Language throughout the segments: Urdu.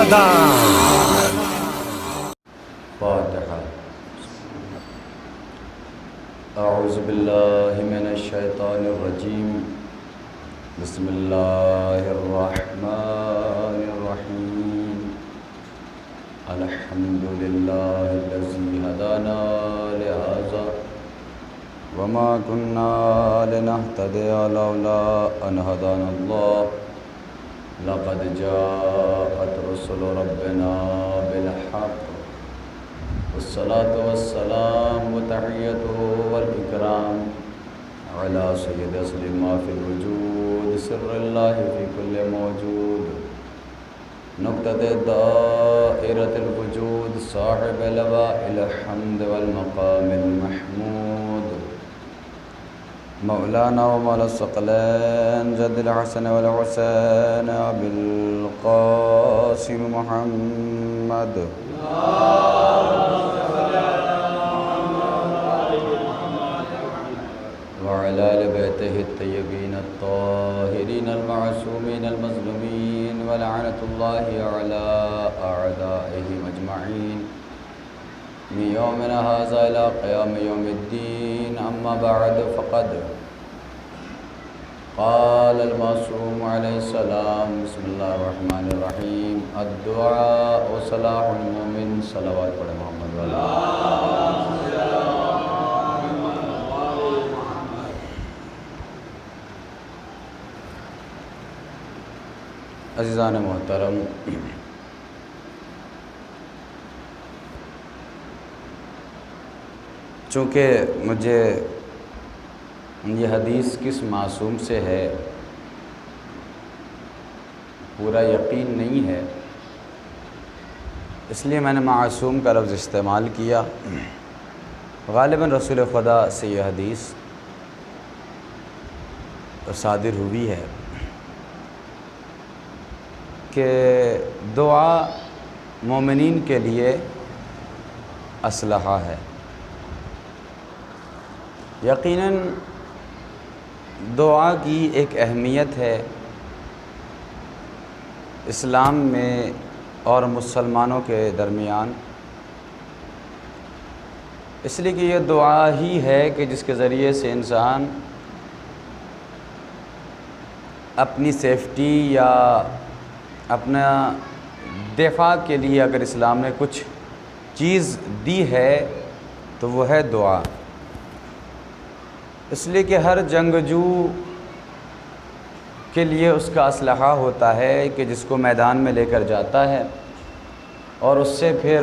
آداب۔ فاتحہ۔ اعوذ باللہ من الشیطان الرجیم، بسم اللہ الرحمن الرحیم، الحمد للہ الذی ہدانا لہذا وما كنا لنهتدي لولا ان هدانا الله، لقد جاءت رسل ربنا بالحق، والصلاة والسلام وتحيته والإكرام على سيد أصل ما في الوجود، سر الله في كل موجود، نقطة دائرة الوجود، صاحب لواء الحمد والمقام المحمود، مولانا ومولا الثقلين جد الحسن والحسين أبي القاسم محمد، وعلى آل بيته الطيبين الطاهرين المعصومين المظلومين، ولعنة الله على أعدائهم أجمعين من يومنا هذا إلى قيام يوم الدين. أما بعد، فقد قال المعصوم عليه السلام، بسم الله الرحمن الرحيم، الدعاء صلاح المؤمن. صلوات پڑھیں محمد والا. عزیزان محترم، چونکہ مجھے یہ حدیث کس معصوم سے ہے پورا یقین نہیں ہے، اس لیے میں نے معصوم کا لفظ استعمال کیا. غالباً رسول خدا سے یہ حدیث صادر ہوئی ہے کہ دعا مومنین کے لیے اسلحہ ہے. یقیناً دعا کی ایک اہمیت ہے اسلام میں اور مسلمانوں کے درمیان، اس لیے کہ یہ دعا ہی ہے کہ جس کے ذریعے سے انسان اپنی سیفٹی یا اپنا دفاع کے لیے اگر اسلام نے کچھ چیز دی ہے تو وہ ہے دعا. اس لیے کہ ہر جنگجو کے لیے اس کا اسلحہ ہوتا ہے کہ جس کو میدان میں لے کر جاتا ہے اور اس سے پھر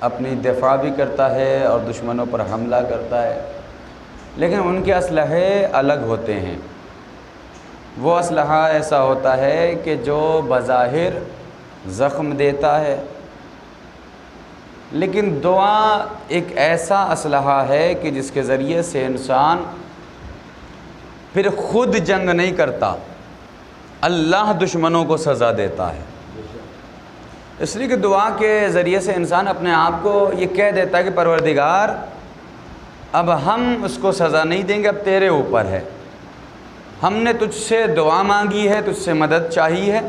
اپنی دفاع بھی کرتا ہے اور دشمنوں پر حملہ کرتا ہے، لیکن ان کے اسلحے الگ ہوتے ہیں. وہ اسلحہ ایسا ہوتا ہے کہ جو بظاہر زخم دیتا ہے، لیکن دعا ایک ایسا اسلحہ ہے کہ جس کے ذریعے سے انسان پھر خود جنگ نہیں کرتا، اللہ دشمنوں کو سزا دیتا ہے. اس لیے کہ دعا کے ذریعے سے انسان اپنے آپ کو یہ کہہ دیتا ہے کہ پروردگار اب ہم اس کو سزا نہیں دیں گے، اب تیرے اوپر ہے، ہم نے تجھ سے دعا مانگی ہے، تجھ سے مدد چاہی ہے،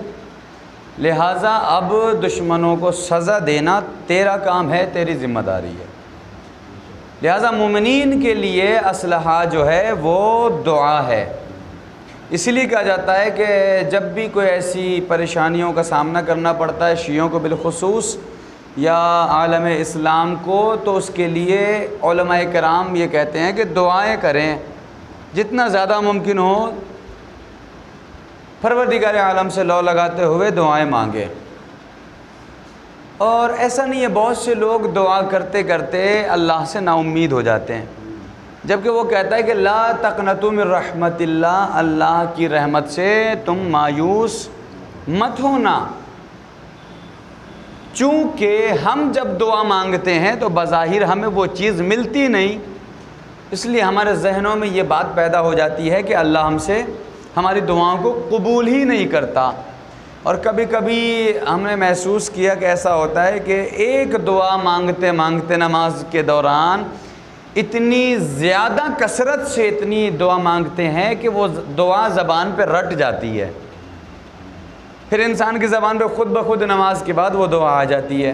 لہٰذا اب دشمنوں کو سزا دینا تیرا کام ہے، تیری ذمہ داری ہے. لہٰذا مومنین کے لیے اسلحہ جو ہے وہ دعا ہے. اسی لیے کہا جاتا ہے کہ جب بھی کوئی ایسی پریشانیوں کا سامنا کرنا پڑتا ہے شیعوں کو بالخصوص یا عالم اسلام کو، تو اس کے لیے علماء کرام یہ کہتے ہیں کہ دعائیں کریں جتنا زیادہ ممکن ہو، پروردگار عالم سے لو لگاتے ہوئے دعائیں مانگیں. اور ایسا نہیں ہے، بہت سے لوگ دعا کرتے کرتے اللہ سے نا امید ہو جاتے ہیں، جبکہ وہ کہتا ہے کہ لا تقنطوا من رحمت اللہ، اللہ کی رحمت سے تم مایوس مت ہونا. چونکہ ہم جب دعا مانگتے ہیں تو بظاہر ہمیں وہ چیز ملتی نہیں، اس لیے ہمارے ذہنوں میں یہ بات پیدا ہو جاتی ہے کہ اللہ ہم سے ہماری دعاؤں کو قبول ہی نہیں کرتا. اور کبھی کبھی ہم نے محسوس کیا کہ ایسا ہوتا ہے کہ ایک دعا مانگتے مانگتے نماز کے دوران اتنی زیادہ کثرت سے اتنی دعا مانگتے ہیں کہ وہ دعا زبان پہ رٹ جاتی ہے. پھر انسان کی زبان پہ خود بخود نماز کے بعد وہ دعا آ جاتی ہے۔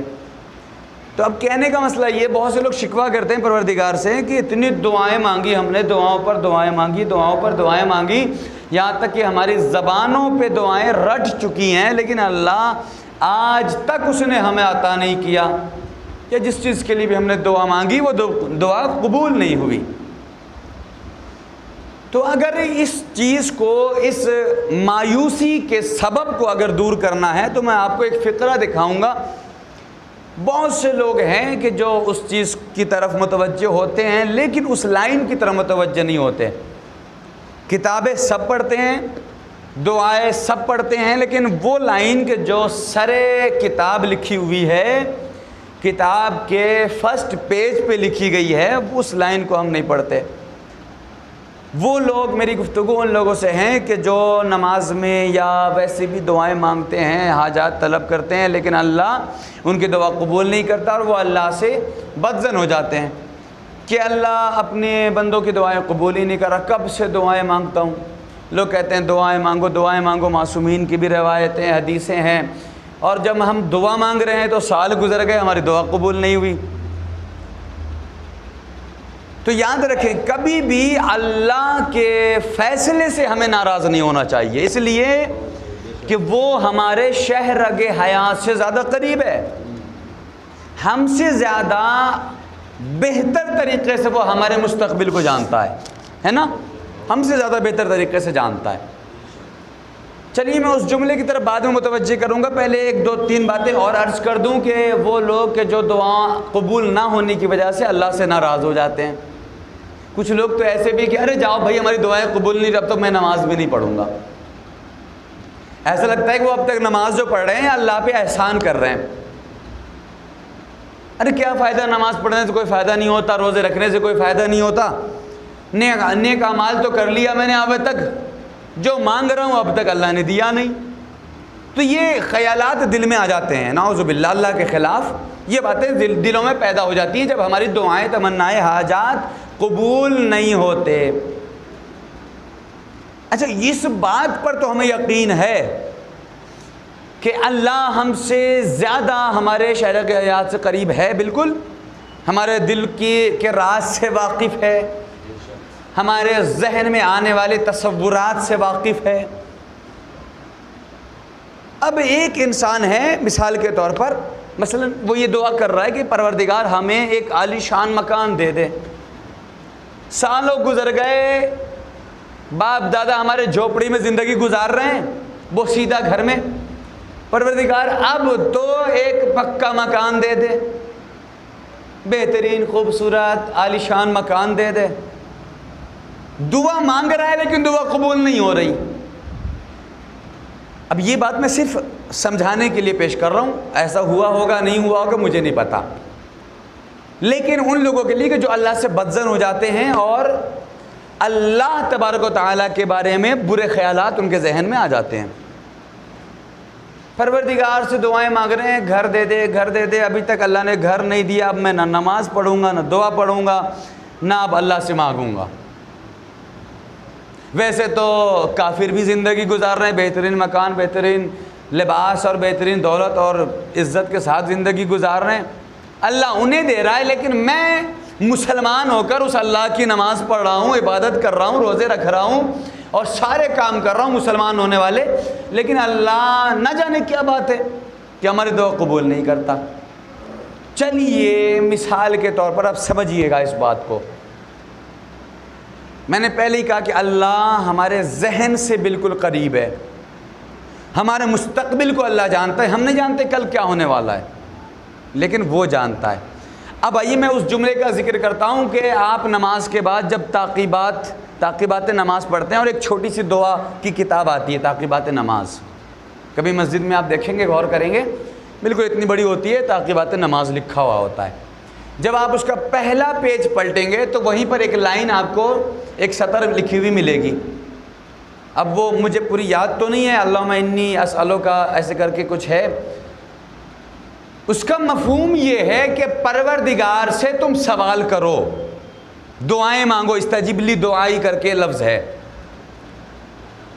تو اب کہنے کا مسئلہ یہ، بہت سے لوگ شکوہ کرتے ہیں پروردگار سے کہ اتنی دعائیں مانگی ہم نے، دعاؤں پر دعائیں مانگی، دعاؤں پر دعائیں مانگی، یہاں تک کہ ہماری زبانوں پہ دعائیں رٹ چکی ہیں، لیکن اللہ آج تک اس نے ہمیں عطا نہیں کیا، یا جس چیز کے لیے بھی ہم نے دعا مانگی وہ دعا قبول نہیں ہوئی۔ تو اگر اس چیز کو، اس مایوسی کے سبب کو اگر دور کرنا ہے تو میں آپ کو ایک فقرہ دکھاؤں گا۔ بہت سے لوگ ہیں کہ جو اس چیز کی طرف متوجہ ہوتے ہیں لیکن اس لائن کی طرف متوجہ نہیں ہوتے، کتابیں سب پڑھتے ہیں، دعائیں سب پڑھتے ہیں، لیکن وہ لائن کہ جو سرے کتاب لکھی ہوئی ہے، کتاب کے فرسٹ پیج پہ لکھی گئی ہے، اس لائن کو ہم نہیں پڑھتے۔ وہ لوگ، میری گفتگو ان لوگوں سے ہیں کہ جو نماز میں یا ویسے بھی دعائیں مانگتے ہیں، حاجات طلب کرتے ہیں، لیکن اللہ ان کی دعا قبول نہیں کرتا، اور وہ اللہ سے بدظن ہو جاتے ہیں کہ اللہ اپنے بندوں کی دعائیں قبول ہی نہیں کر رہا، کب سے دعائیں مانگتا ہوں۔ لوگ کہتے ہیں دعائیں مانگو دعائیں مانگو، معصومین کی بھی روایتیں حدیثیں ہیں، اور جب ہم دعا مانگ رہے ہیں تو سال گزر گئے، ہماری دعا قبول نہیں ہوئی۔ تو یاد رکھیں، کبھی بھی اللہ کے فیصلے سے ہمیں ناراض نہیں ہونا چاہیے، اس لیے کہ وہ ہمارے شہرگ حیات سے زیادہ قریب ہے، ہم سے زیادہ بہتر طریقے سے وہ ہمارے مستقبل کو جانتا ہے نا، ہم سے زیادہ بہتر طریقے سے جانتا ہے۔ چلیے میں اس جملے کی طرف بعد میں متوجہ کروں گا، پہلے ایک دو تین باتیں اور عرض کر دوں کہ وہ لوگ کہ جو دعا قبول نہ ہونے کی وجہ سے اللہ سے ناراض ہو جاتے ہیں۔ کچھ لوگ تو ایسے بھی کہ ارے جاؤ بھائی ہماری دعائیں قبول نہیں، اب تو میں نماز بھی نہیں پڑھوں گا۔ ایسا لگتا ہے کہ وہ اب تک نماز جو پڑھ رہے ہیں اللہ پہ احسان کر رہے ہیں۔ ارے کیا فائدہ، نماز پڑھنے سے کوئی فائدہ نہیں ہوتا، روزے رکھنے سے کوئی فائدہ نہیں ہوتا، نیک اعمال تو کر لیا میں نے اب تک، جو مانگ رہا ہوں اب تک اللہ نے دیا نہیں۔ تو یہ خیالات دل میں آ جاتے ہیں، نعوذ باللہ، اللہ کے خلاف یہ باتیں دلوں میں پیدا ہو جاتی ہیں جب ہماری دعائیں، تمنائیں، حاجات قبول نہیں ہوتے۔ اچھا، اس بات پر تو ہمیں یقین ہے کہ اللہ ہم سے زیادہ ہمارے شہرگ حیات سے قریب ہے، بالکل ہمارے دل کے راز سے واقف ہے، ہمارے ذہن میں آنے والے تصورات سے واقف ہے۔ اب ایک انسان ہے، مثال کے طور پر مثلا وہ یہ دعا کر رہا ہے کہ پروردگار ہمیں ایک عالی شان مکان دے دے، سالوں گزر گئے، باپ دادا ہمارے جھوپڑی میں زندگی گزار رہے ہیں، وہ سیدھا گھر میں، پروردگار اب تو ایک پکا مکان دے دے، بہترین خوبصورت عالی شان مکان دے دے۔ دعا مانگ رہا ہے لیکن دعا قبول نہیں ہو رہی۔ اب یہ بات میں صرف سمجھانے کے لیے پیش کر رہا ہوں، ایسا ہوا ہوگا نہیں ہوا ہوگا مجھے نہیں پتا، لیکن ان لوگوں کے لیے کہ جو اللہ سے بدظن ہو جاتے ہیں اور اللہ تبارک و تعالیٰ کے بارے میں برے خیالات ان کے ذہن میں آ جاتے ہیں۔ پروردگار سے دعائیں مانگ رہے ہیں، گھر دے دے گھر دے دے، ابھی تک اللہ نے گھر نہیں دیا، اب میں نہ نماز پڑھوں گا، نہ دعا پڑھوں گا، نہ اب اللہ سے مانگوں گا۔ ویسے تو کافر بھی زندگی گزار رہے ہیں، بہترین مکان، بہترین لباس اور بہترین دولت اور عزت کے ساتھ زندگی گزار رہے ہیں، اللہ انہیں دے رہا ہے، لیکن میں مسلمان ہو کر اس اللہ کی نماز پڑھ رہا ہوں، عبادت کر رہا ہوں، روزے رکھ رہا ہوں اور سارے کام کر رہا ہوں مسلمان ہونے والے، لیکن اللہ نہ جانے کیا بات ہے کہ ہماری دعا قبول نہیں کرتا۔ چلیے مثال کے طور پر اب سمجھیے گا اس بات کو، میں نے پہلے ہی کہا کہ اللہ ہمارے ذہن سے بالکل قریب ہے، ہمارے مستقبل کو اللہ جانتا ہے، ہم نہیں جانتے کل کیا ہونے والا ہے، لیکن وہ جانتا ہے۔ اب آئیے میں اس جملے کا ذکر کرتا ہوں کہ آپ نماز کے بعد جب تعقیبات نماز پڑھتے ہیں، اور ایک چھوٹی سی دعا کی کتاب آتی ہے تعقیبات نماز، کبھی مسجد میں آپ دیکھیں گے، غور کریں گے، بالکل اتنی بڑی ہوتی ہے، تعقیبات نماز لکھا ہوا ہوتا ہے۔ جب آپ اس کا پہلا پیج پلٹیں گے تو وہیں پر ایک لائن آپ کو ایک سطر لکھی ہوئی ملے گی، اب وہ مجھے پوری یاد تو نہیں ہے، اللہم انی اسألو کا ایسے کر کے کچھ ہے، اس کا مفہوم یہ ہے کہ پروردگار سے تم سوال کرو، دعائیں مانگو، استجب لی دعائی کر کے لفظ ہے،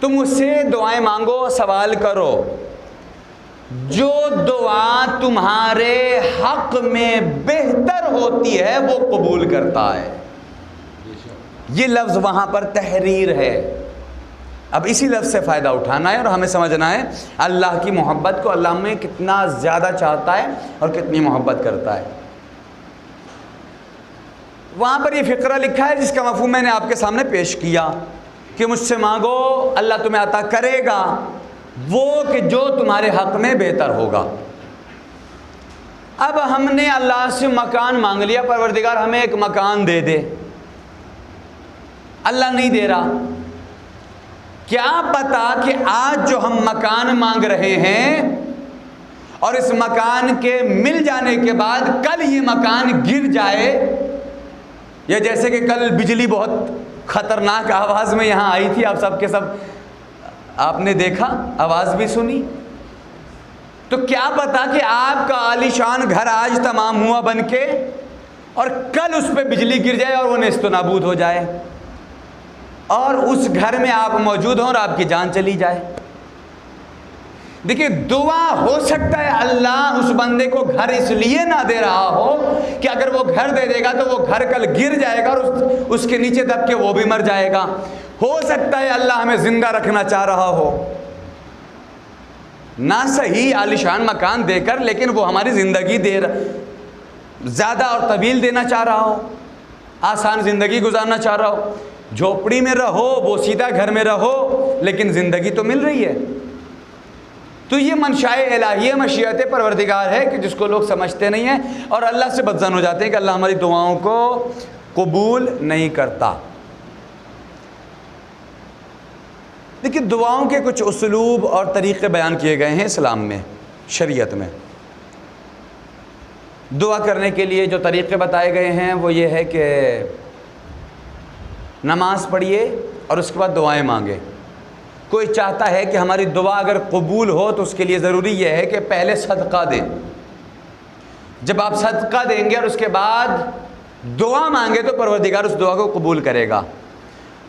تم اس سے دعائیں مانگو، سوال کرو، جو دعا تمہارے حق میں بہتر ہوتی ہے وہ قبول کرتا ہے. یہ لفظ وہاں پر تحریر ہے. اب اسی لفظ سے فائدہ اٹھانا ہے اور ہمیں سمجھنا ہے اللہ کی محبت کو اللہ میں کتنا زیادہ چاہتا ہے اور کتنی محبت کرتا ہے. وہاں پر یہ فقرہ لکھا ہے جس کا مفہوم میں نے آپ کے سامنے پیش کیا کہ مجھ سے مانگو اللہ تمہیں عطا کرے گا وہ کہ جو تمہارے حق میں بہتر ہوگا. اب ہم نے اللہ سے مکان مانگ لیا، پروردگار ہمیں ایک مکان دے دے. اللہ نہیں دے رہا. کیا پتا کہ آج جو ہم مکان مانگ رہے ہیں اور اس مکان کے مل جانے کے بعد کل یہ مکان گر جائے، یا جیسے کہ کل بجلی بہت خطرناک آواز میں یہاں آئی تھی، آپ سب کے سب آپ نے دیکھا، آواز بھی سنی. تو کیا پتا کہ آپ کا عالی شان گھر آج تمام ہوا بن کے اور کل اس پہ بجلی گر جائے اور وہ نیست و نابود ہو جائے اور اس گھر میں آپ موجود ہوں اور آپ کی جان چلی جائے. دیکھیے دعا ہو سکتا ہے اللہ اس بندے کو گھر اس لیے نہ دے رہا ہو کہ اگر وہ گھر دے دے گا تو وہ گھر کل گر جائے گا اور اس کے نیچے دب کے وہ بھی مر جائے گا. ہو سکتا ہے اللہ ہمیں زندہ رکھنا چاہ رہا ہو، نہ صحیح عالیشان مکان دے کر، لیکن وہ ہماری زندگی زیادہ اور طویل دینا چاہ رہا ہو، آسان زندگی گزارنا چاہ رہا ہو. جھوپڑی میں رہو، بوسیدہ گھر میں رہو، لیکن زندگی تو مل رہی ہے. تو یہ منشائے الہیہ مشیت پروردگار ہے کہ جس کو لوگ سمجھتے نہیں ہیں اور اللہ سے بدظن ہو جاتے ہیں کہ اللہ ہماری دعاؤں کو قبول نہیں کرتا. لیکن دعاؤں کے کچھ اسلوب اور طریقے بیان کیے گئے ہیں اسلام میں، شریعت میں. دعا کرنے کے لیے جو طریقے بتائے گئے ہیں وہ یہ ہے کہ نماز پڑھیے اور اس کے بعد دعائیں مانگے. کوئی چاہتا ہے کہ ہماری دعا اگر قبول ہو تو اس کے لیے ضروری یہ ہے کہ پہلے صدقہ دیں. جب آپ صدقہ دیں گے اور اس کے بعد دعا مانگے تو پروردگار اس دعا کو قبول کرے گا.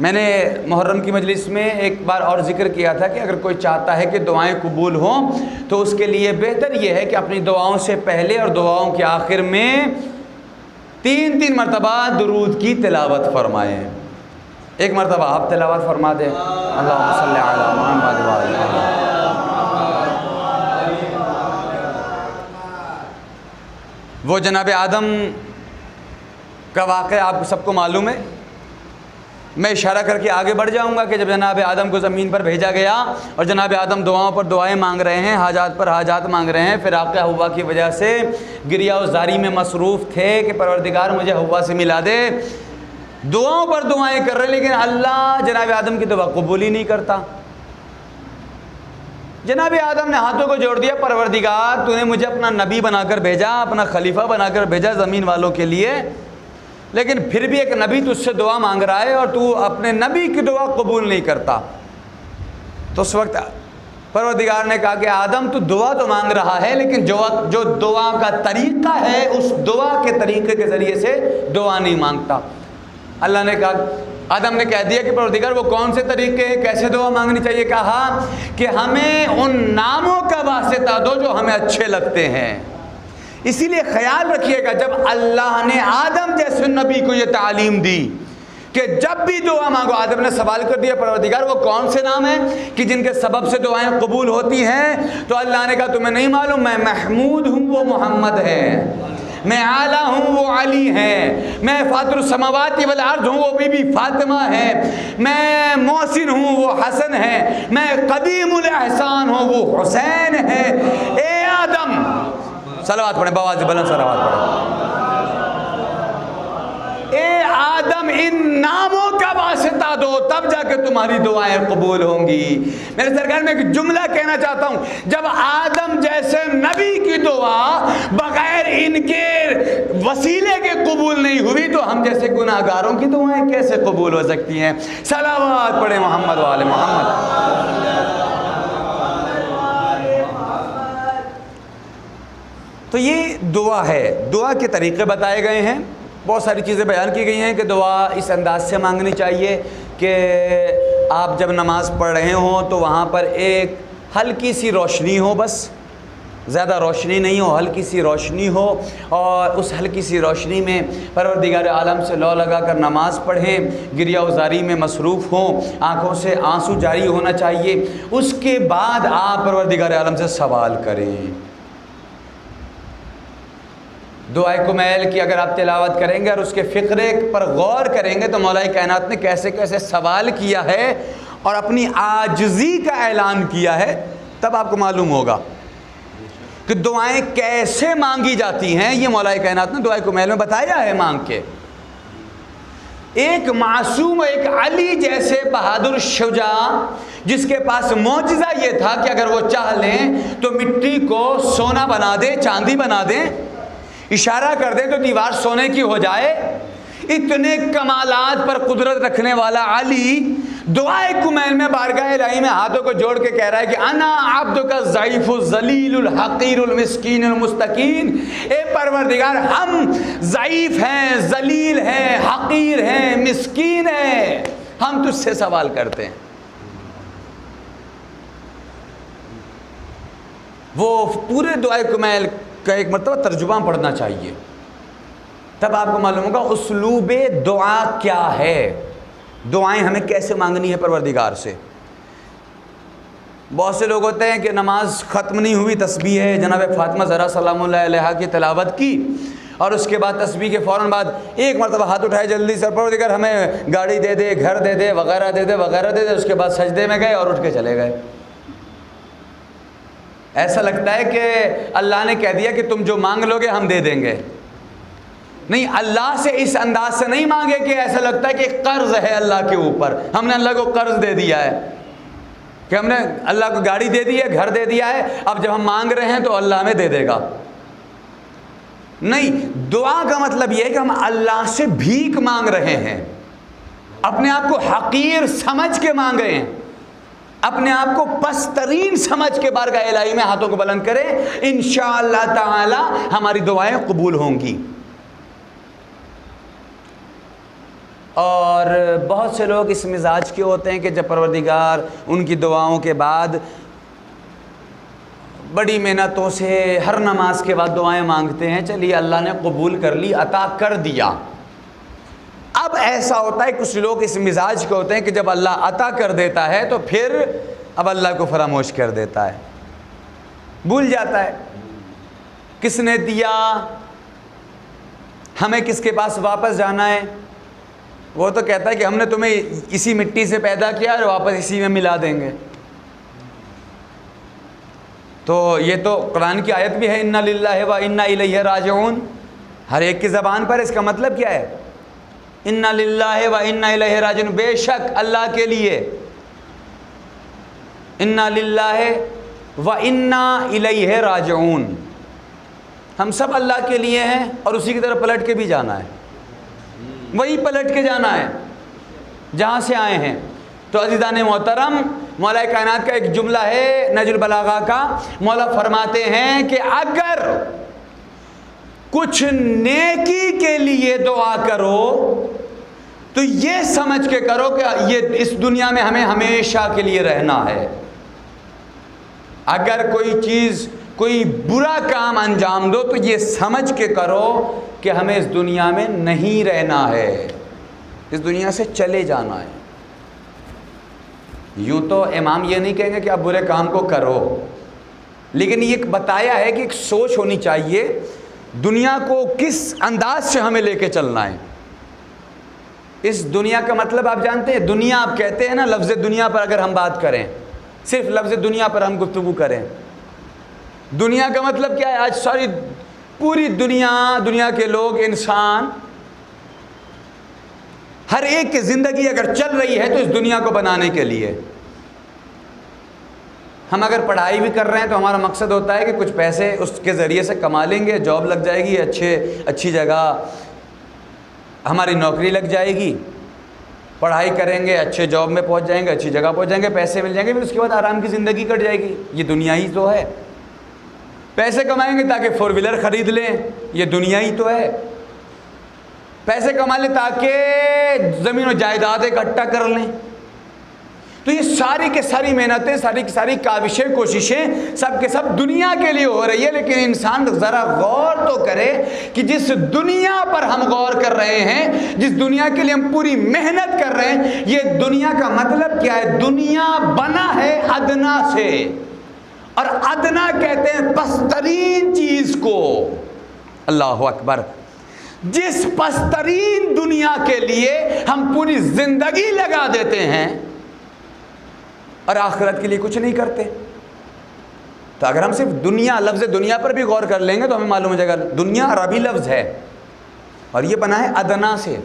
میں نے محرم کی مجلس میں ایک بار اور ذکر کیا تھا کہ اگر کوئی چاہتا ہے کہ دعائیں قبول ہوں تو اس کے لیے بہتر یہ ہے کہ اپنی دعاؤں سے پہلے اور دعاؤں کے آخر میں 3 مرتبہ درود کی تلاوت فرمائیں. ایک مرتبہ آپ تلاوت فرما دیں، اللہم صلی علی محمد وعلی وہ جناب آدم کا واقعہ آپ سب کو معلوم ہے. میں اشارہ کر کے آگے بڑھ جاؤں گا کہ جب جناب آدم کو زمین پر بھیجا گیا اور جناب آدم دعاؤں پر دعائیں مانگ رہے ہیں، حاجات پر حاجات مانگ رہے ہیں، پھر آقا حوا کی وجہ سے گریہ و زاری میں مصروف تھے کہ پروردگار مجھے حوا سے ملا دے. دعاؤں پر دعائیں کر رہے ہیں لیکن اللہ جناب آدم کی دعا قبول ہی نہیں کرتا. جناب آدم نے ہاتھوں کو جوڑ دیا، پروردگار تو نے مجھے اپنا نبی بنا کر بھیجا، اپنا خلیفہ بنا کر بھیجا زمین والوں کے لیے، لیکن پھر بھی ایک نبی تجھ سے دعا مانگ رہا ہے اور تو اپنے نبی کی دعا قبول نہیں کرتا. تو اس وقت پروردگار نے کہا کہ آدم تو دعا تو مانگ رہا ہے لیکن جو دعا کا طریقہ ہے اس دعا کے طریقے کے ذریعے سے دعا نہیں مانگتا. اللہ نے کہا، آدم نے کہہ دیا کہ پروردگار وہ کون سے طریقے ہیں، کیسے دعا مانگنی چاہیے؟ کہا کہ ہمیں ان ناموں کا واسطہ دو جو ہمیں اچھے لگتے ہیں. اسی لیے خیال رکھیے گا جب اللہ نے آدم جیسے نبی کو یہ تعلیم دی کہ جب بھی دعا مانگو، آدم نے سوال کر دیا پروردگار وہ کون سے نام ہیں کہ جن کے سبب سے دعائیں قبول ہوتی ہیں؟ تو اللہ نے کہا تمہیں نہیں معلوم، میں محمود ہوں وہ محمد ہے، میں اعلیٰ ہوں وہ علی ہے، میں فاطر السماوات والارض ہوں وہ بی بی فاطمہ ہے، میں محسن ہوں وہ حسن ہے، میں قدیم الاحسان ہوں وہ حسین ہے. اے آدم، صلوات پڑھیں، بواز بلند صلوات پڑھیں. اے آدم ان ناموں کا واسطہ دو تب جا کے تمہاری دعائیں قبول ہوں گی. میرے سرکار میں ایک جملہ کہنا چاہتا ہوں، جب آدم جیسے نبی کی دعا بغیر ان کے وسیلے کے قبول نہیں ہوئی تو ہم جیسے گناہگاروں کی دعائیں کیسے قبول ہو سکتی ہیں؟ صلوات پڑھیں محمد وآل محمد. تو یہ دعا ہے، دعا کے طریقے بتائے گئے ہیں، بہت ساری چیزیں بیان کی گئی ہیں کہ دعا اس انداز سے مانگنی چاہیے کہ آپ جب نماز پڑھ رہے ہوں تو وہاں پر ایک ہلکی سی روشنی ہو، بس زیادہ روشنی نہیں ہو، ہلکی سی روشنی ہو، اور اس ہلکی سی روشنی میں پروردگار عالم سے لو لگا کر نماز پڑھیں، گریہ وزاری میں مصروف ہوں، آنکھوں سے آنسو جاری ہونا چاہیے، اس کے بعد آپ پروردگار عالم سے سوال کریں۔ دعائے کمیل کی اگر آپ تلاوت کریں گے اور اس کے فقرے پر غور کریں گے تو مولا کائنات نے کیسے کیسے سوال کیا ہے اور اپنی عاجزی کا اعلان کیا ہے، تب آپ کو معلوم ہوگا کہ دعائیں کیسے مانگی جاتی ہیں۔ یہ مولا کائنات نے دعائے کمیل میں بتایا ہے مانگ کے۔ ایک معصوم، ایک علی جیسے بہادر شجاع جس کے پاس معجزہ یہ تھا کہ اگر وہ چاہ لیں تو مٹی کو سونا بنا دیں، چاندی بنا دیں، اشارہ کر دیں تو دیوار سونے کی ہو جائے، اتنے کمالات پر قدرت رکھنے والا علی دعائے کمیل میں بارگاہ الہی میں ہاتھوں کو جوڑ کے کہہ رہا ہے کہ انا عبدک الضعیف الذلیل الحقیر المسکین المستکین، اے پروردگار ہم ضعیف ہیں، ذلیل ہیں، حقیر ہیں، مسکین ہیں، ہم تجھ سے سوال کرتے ہیں۔ وہ پورے دعائے کمیل کا ایک مرتبہ ترجمہ پڑھنا چاہیے، تب آپ کو معلوم ہوگا اسلوب دعا کیا ہے، دعائیں ہمیں کیسے مانگنی ہے پروردگار سے۔ بہت سے لوگ ہوتے ہیں کہ نماز ختم نہیں ہوئی، تسبیح ہے جناب فاطمہ زہرا سلام اللہ علیہا کی تلاوت کی اور اس کے بعد تسبیح کے فوراً بعد ایک مرتبہ ہاتھ اٹھائے جلدی سے، پروردگار ہمیں گاڑی دے دے، گھر دے دے، وغیرہ دے دے، وغیرہ دے دے، اس کے بعد سجدے میں گئے اور اٹھ کے چلے گئے۔ ایسا لگتا ہے کہ اللہ نے کہہ دیا کہ تم جو مانگ لو گے ہم دے دیں گے۔ نہیں، اللہ سے اس انداز سے نہیں مانگے کہ ایسا لگتا ہے کہ قرض ہے اللہ کے اوپر، ہم نے اللہ کو قرض دے دیا ہے، کہ ہم نے اللہ کو گاڑی دے دی ہے، گھر دے دیا ہے، اب جب ہم مانگ رہے ہیں تو اللہ ہمیں دے دے گا۔ نہیں، دعا کا مطلب یہ ہے کہ ہم اللہ سے بھیک مانگ رہے ہیں، اپنے آپ کو حقیر سمجھ کے مانگ رہے ہیں، اپنے آپ کو پسترین سمجھ کے بارگاہ الہی میں ہاتھوں کو بلند کریں، انشاءاللہ تعالی ہماری دعائیں قبول ہوں گی۔ اور بہت سے لوگ اس مزاج کے ہوتے ہیں کہ جب پروردگار ان کی دعاؤں کے بعد بڑی محنتوں سے ہر نماز کے بعد دعائیں مانگتے ہیں، چلیے اللہ نے قبول کر لی، عطا کر دیا۔ اب ایسا ہوتا ہے کچھ لوگ اس مزاج کے ہوتے ہیں کہ جب اللہ عطا کر دیتا ہے تو پھر اب اللہ کو فراموش کر دیتا ہے، بھول جاتا ہے کس نے دیا، ہمیں کس کے پاس واپس جانا ہے۔ وہ تو کہتا ہے کہ ہم نے تمہیں اسی مٹی سے پیدا کیا اور واپس اسی میں ملا دیں گے۔ تو یہ تو قرآن کی آیت بھی ہے، اِنَّا لِلَّهِ وَإِنَّا إِلَيْهِ راجعون، ہر ایک کی زبان پر اس کا مطلب کیا ہے؟ اِنَّا لِلَّهِ وَإِنَّا إِلَيْهِ راجعون، بے شک اللہ کے لیے، اِنَّا لِلَّهِ وَإِنَّا إِلَيْهِ راجعون، ہم سب اللہ کے لیے ہیں اور اسی کی طرف پلٹ کے بھی جانا ہے، وہی پلٹ کے جانا ہے جہاں سے آئے ہیں۔ تو عزیزان محترم، مولا کائنات کا ایک جملہ ہے نہج البلاغہ کا، مولا فرماتے ہیں کہ اگر کچھ نیکی کے لیے دعا کرو تو یہ سمجھ کے کرو کہ یہ اس دنیا میں ہمیں ہمیشہ کے لیے رہنا ہے۔ اگر کوئی چیز، کوئی برا کام انجام دو تو یہ سمجھ کے کرو کہ ہمیں اس دنیا میں نہیں رہنا ہے، اس دنیا سے چلے جانا ہے۔ یوں تو امام یہ نہیں کہیں گے کہ آپ برے کام کو کرو، لیکن یہ بتایا ہے کہ ایک سوچ ہونی چاہیے دنیا کو کس انداز سے ہمیں لے کے چلنا ہے۔ اس دنیا کا مطلب آپ جانتے ہیں، دنیا آپ کہتے ہیں نا، لفظ دنیا پر اگر ہم بات کریں، صرف لفظ دنیا پر ہم گفتگو کریں، دنیا کا مطلب کیا ہے؟ آج ساری پوری دنیا کے لوگ، انسان، ہر ایک کی زندگی اگر چل رہی ہے تو اس دنیا کو بنانے کے لیے۔ ہم اگر پڑھائی بھی کر رہے ہیں تو ہمارا مقصد ہوتا ہے کہ کچھ پیسے اس کے ذریعے سے کما لیں گے، جاب لگ جائے گی، اچھی جگہ ہماری نوکری لگ جائے گی، پڑھائی کریں گے، اچھے جاب میں پہنچ جائیں گے، اچھی جگہ پہنچ جائیں گے، پیسے مل جائیں گے، پھر اس کے بعد آرام کی زندگی کٹ جائے گی۔ یہ دنیا ہی تو ہے۔ پیسے کمائیں گے تاکہ 4 ویلر خرید لیں، یہ دنیا ہی تو ہے۔ پیسے کما لیں تاکہ زمین و جائیداد اکٹھا کر لیں۔ تو یہ ساری کی ساری محنتیں، ساری کی ساری کاوشیں، کوششیں سب کے سب دنیا کے لیے ہو رہی ہے، لیکن انسان ذرا غور تو کرے کہ جس دنیا پر ہم غور کر رہے ہیں، جس دنیا کے لیے ہم پوری محنت کر رہے ہیں، یہ دنیا کا مطلب کیا ہے؟ دنیا بنا ہے ادنا سے، اور ادنا کہتے ہیں پسترین چیز کو۔ اللہ اکبر! جس پسترین دنیا کے لیے ہم پوری زندگی لگا دیتے ہیں اور آخرت کے لیے کچھ نہیں کرتے، تو اگر ہم صرف دنیا، لفظ دنیا پر بھی غور کر لیں گے تو ہمیں معلوم ہو جائے گا دنیا عربی لفظ ہے اور یہ بنا ہے ادنا سے،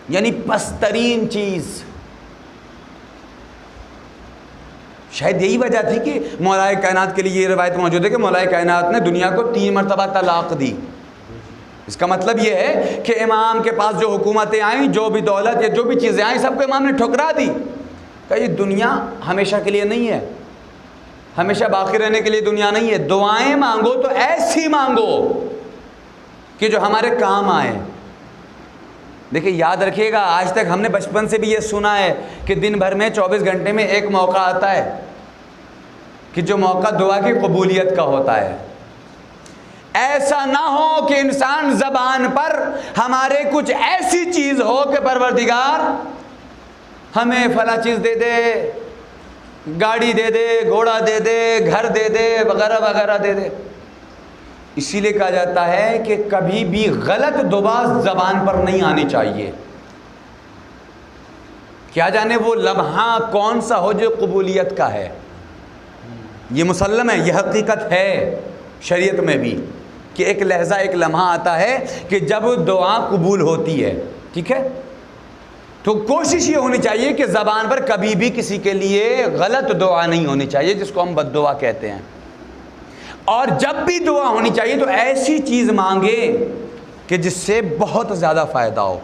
یعنی پسترین چیز۔ شاید یہی وجہ تھی کہ مولائے کائنات کے لیے یہ روایت موجود ہے کہ مولائے کائنات نے دنیا کو 3 مرتبہ طلاق دی۔ اس کا مطلب یہ ہے کہ امام کے پاس جو حکومتیں آئیں، جو بھی دولت یا جو بھی چیزیں آئیں، سب کو امام نے ٹھکرا دی کہ یہ دنیا ہمیشہ کے لیے نہیں ہے، ہمیشہ باقی رہنے کے لیے دنیا نہیں ہے۔ دعائیں مانگو تو ایسی مانگو کہ جو ہمارے کام آئے۔ دیکھیں یاد رکھیے گا، آج تک ہم نے بچپن سے بھی یہ سنا ہے کہ دن بھر میں 24 گھنٹے میں ایک موقع آتا ہے کہ جو موقع دعا کی قبولیت کا ہوتا ہے۔ ایسا نہ ہو کہ انسان زبان پر ہمارے کچھ ایسی چیز ہو کہ پروردگار ہمیں فلاں چیز دے دے، گاڑی دے دے، گھوڑا دے دے، گھر دے دے، وغیرہ وغیرہ دے دے۔ اسی لیے کہا جاتا ہے کہ کبھی بھی غلط دعا زبان پر نہیں آنی چاہیے، کیا جانے وہ لمحہ کون سا ہو جو قبولیت کا ہے۔ یہ مسلم ہے، یہ حقیقت ہے شریعت میں بھی کہ ایک لحظہ، ایک لمحہ آتا ہے کہ جب دعا قبول ہوتی ہے، ٹھیک ہے؟ تو کوشش یہ ہونی چاہیے کہ زبان پر کبھی بھی کسی کے لیے غلط دعا نہیں ہونی چاہیے، جس کو ہم بد دعا کہتے ہیں۔ اور جب بھی دعا ہونی چاہیے تو ایسی چیز مانگے کہ جس سے بہت زیادہ فائدہ ہو،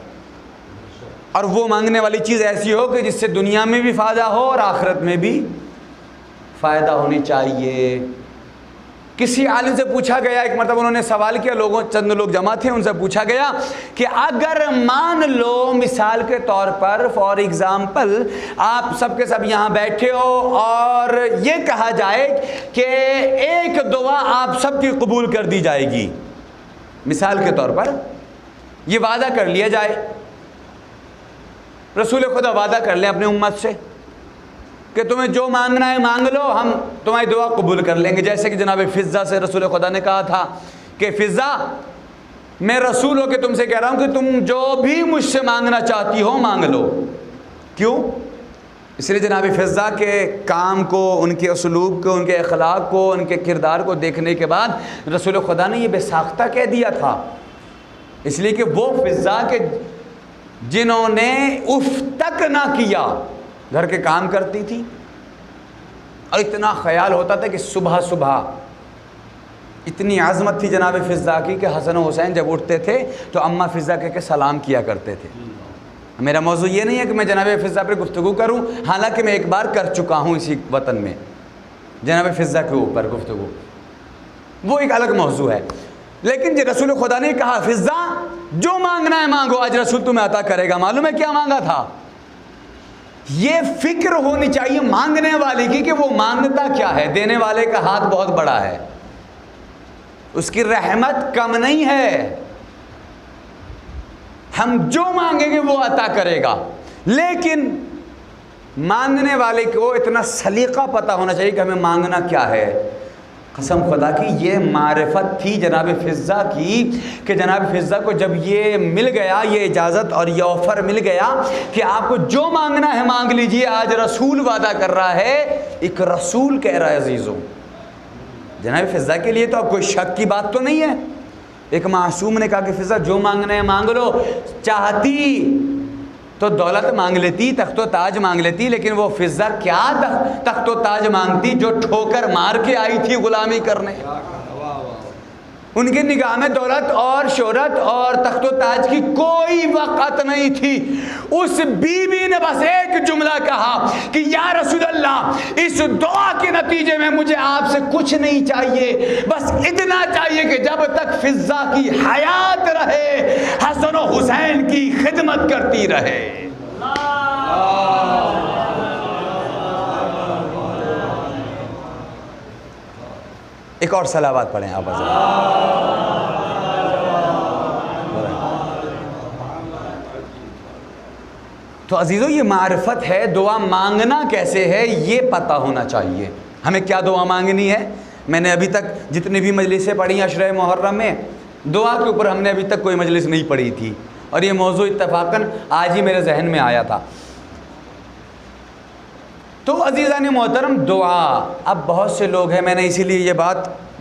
اور وہ مانگنے والی چیز ایسی ہو کہ جس سے دنیا میں بھی فائدہ ہو اور آخرت میں بھی فائدہ ہونی چاہیے۔ کسی عالم سے پوچھا گیا، ایک مرتبہ انہوں نے سوال کیا، چند لوگ جمع تھے، ان سے پوچھا گیا کہ اگر مان لو مثال کے طور پر فار ایگزامپل آپ سب کے سب یہاں بیٹھے ہو اور یہ کہا جائے کہ ایک دعا آپ سب کی قبول کر دی جائے گی، مثال کے طور پر یہ وعدہ کر لیا جائے، رسول خدا وعدہ کر لیں اپنے امت سے کہ تمہیں جو مانگنا ہے مانگ لو، ہم تمہاری دعا قبول کر لیں گے۔ جیسے کہ جناب فضہ سے رسول خدا نے کہا تھا کہ فضہ، میں رسول ہو کے تم سے کہہ رہا ہوں کہ تم جو بھی مجھ سے مانگنا چاہتی ہو مانگ لو۔ کیوں؟ اس لیے جناب فضہ کے کام کو، ان کے اسلوب کو، ان کے اخلاق کو، ان کے کردار کو دیکھنے کے بعد رسول خدا نے یہ بے ساختہ کہہ دیا تھا، اس لیے کہ وہ فضہ کے جنہوں نے اف تک نہ کیا، گھر کے کام کرتی تھی اور اتنا خیال ہوتا تھا کہ صبح صبح اتنی عظمت تھی جناب فضہ کی کہ حسن و حسین جب اٹھتے تھے تو اماں فضہ کہہ کے سلام کیا کرتے تھے۔ میرا موضوع یہ نہیں ہے کہ میں جناب فضہ پر گفتگو کروں، حالانکہ میں ایک بار کر چکا ہوں اسی وطن میں جناب فضہ کے اوپر گفتگو، وہ ایک الگ موضوع ہے۔ لیکن جو رسول خدا نے کہا فضہ جو مانگنا ہے مانگو، آج رسول تمہیں عطا کرے گا۔ معلوم ہے کیا مانگا تھا؟ یہ فکر ہونی چاہیے مانگنے والے کی کہ وہ مانگتا کیا ہے۔ دینے والے کا ہاتھ بہت بڑا ہے، اس کی رحمت کم نہیں ہے، ہم جو مانگیں گے وہ عطا کرے گا، لیکن مانگنے والے کو اتنا سلیقہ پتہ ہونا چاہیے کہ ہمیں مانگنا کیا ہے۔ قسم خدا کی یہ معرفت تھی جناب فضہ کی کہ جناب فضہ کو جب یہ مل گیا، یہ اجازت اور یہ آفر مل گیا کہ آپ کو جو مانگنا ہے مانگ لیجئے، آج رسول وعدہ کر رہا ہے، ایک رسول کہہ رہا ہے عزیزوں، جناب فضہ کے لیے تو اب کوئی شک کی بات تو نہیں ہے۔ ایک معصوم نے کہا کہ فضہ جو مانگنا ہے مانگ لو، چاہتی تو دولت مانگ لیتی، تخت و تاج مانگ لیتی، لیکن وہ فضہ کیا تخت و تاج مانگتی جو ٹھوکر مار کے آئی تھی غلامی کرنے۔ ان کی نگاہ میں دولت اور شہرت اور تخت و تاج کی کوئی وقت نہیں تھی۔ اس بی بی نے بس ایک جملہ کہا کہ یا رسول اللہ، اس دعا کے نتیجے میں مجھے آپ سے کچھ نہیں چاہیے، بس اتنا چاہیے کہ جب تک فضہ کی حیات رہے حسن و حسین کی خدمت کرتی رہے۔ ایک اور صلوات پڑھیں آپ حضرات. تو عزیزو یہ معرفت ہے. دعا مانگنا کیسے ہے یہ پتہ ہونا چاہیے. ہمیں کیا دعا مانگنی ہے؟ میں نے ابھی تک جتنی بھی مجلسیں پڑھی عشرہ محرم میں، دعا کے اوپر ہم نے ابھی تک کوئی مجلس نہیں پڑھی تھی، اور یہ موضوع اتفاقاً آج ہی میرے ذہن میں آیا تھا. تو عزیزان محترم، دعا، اب بہت سے لوگ ہیں، میں نے اسی لیے یہ بات،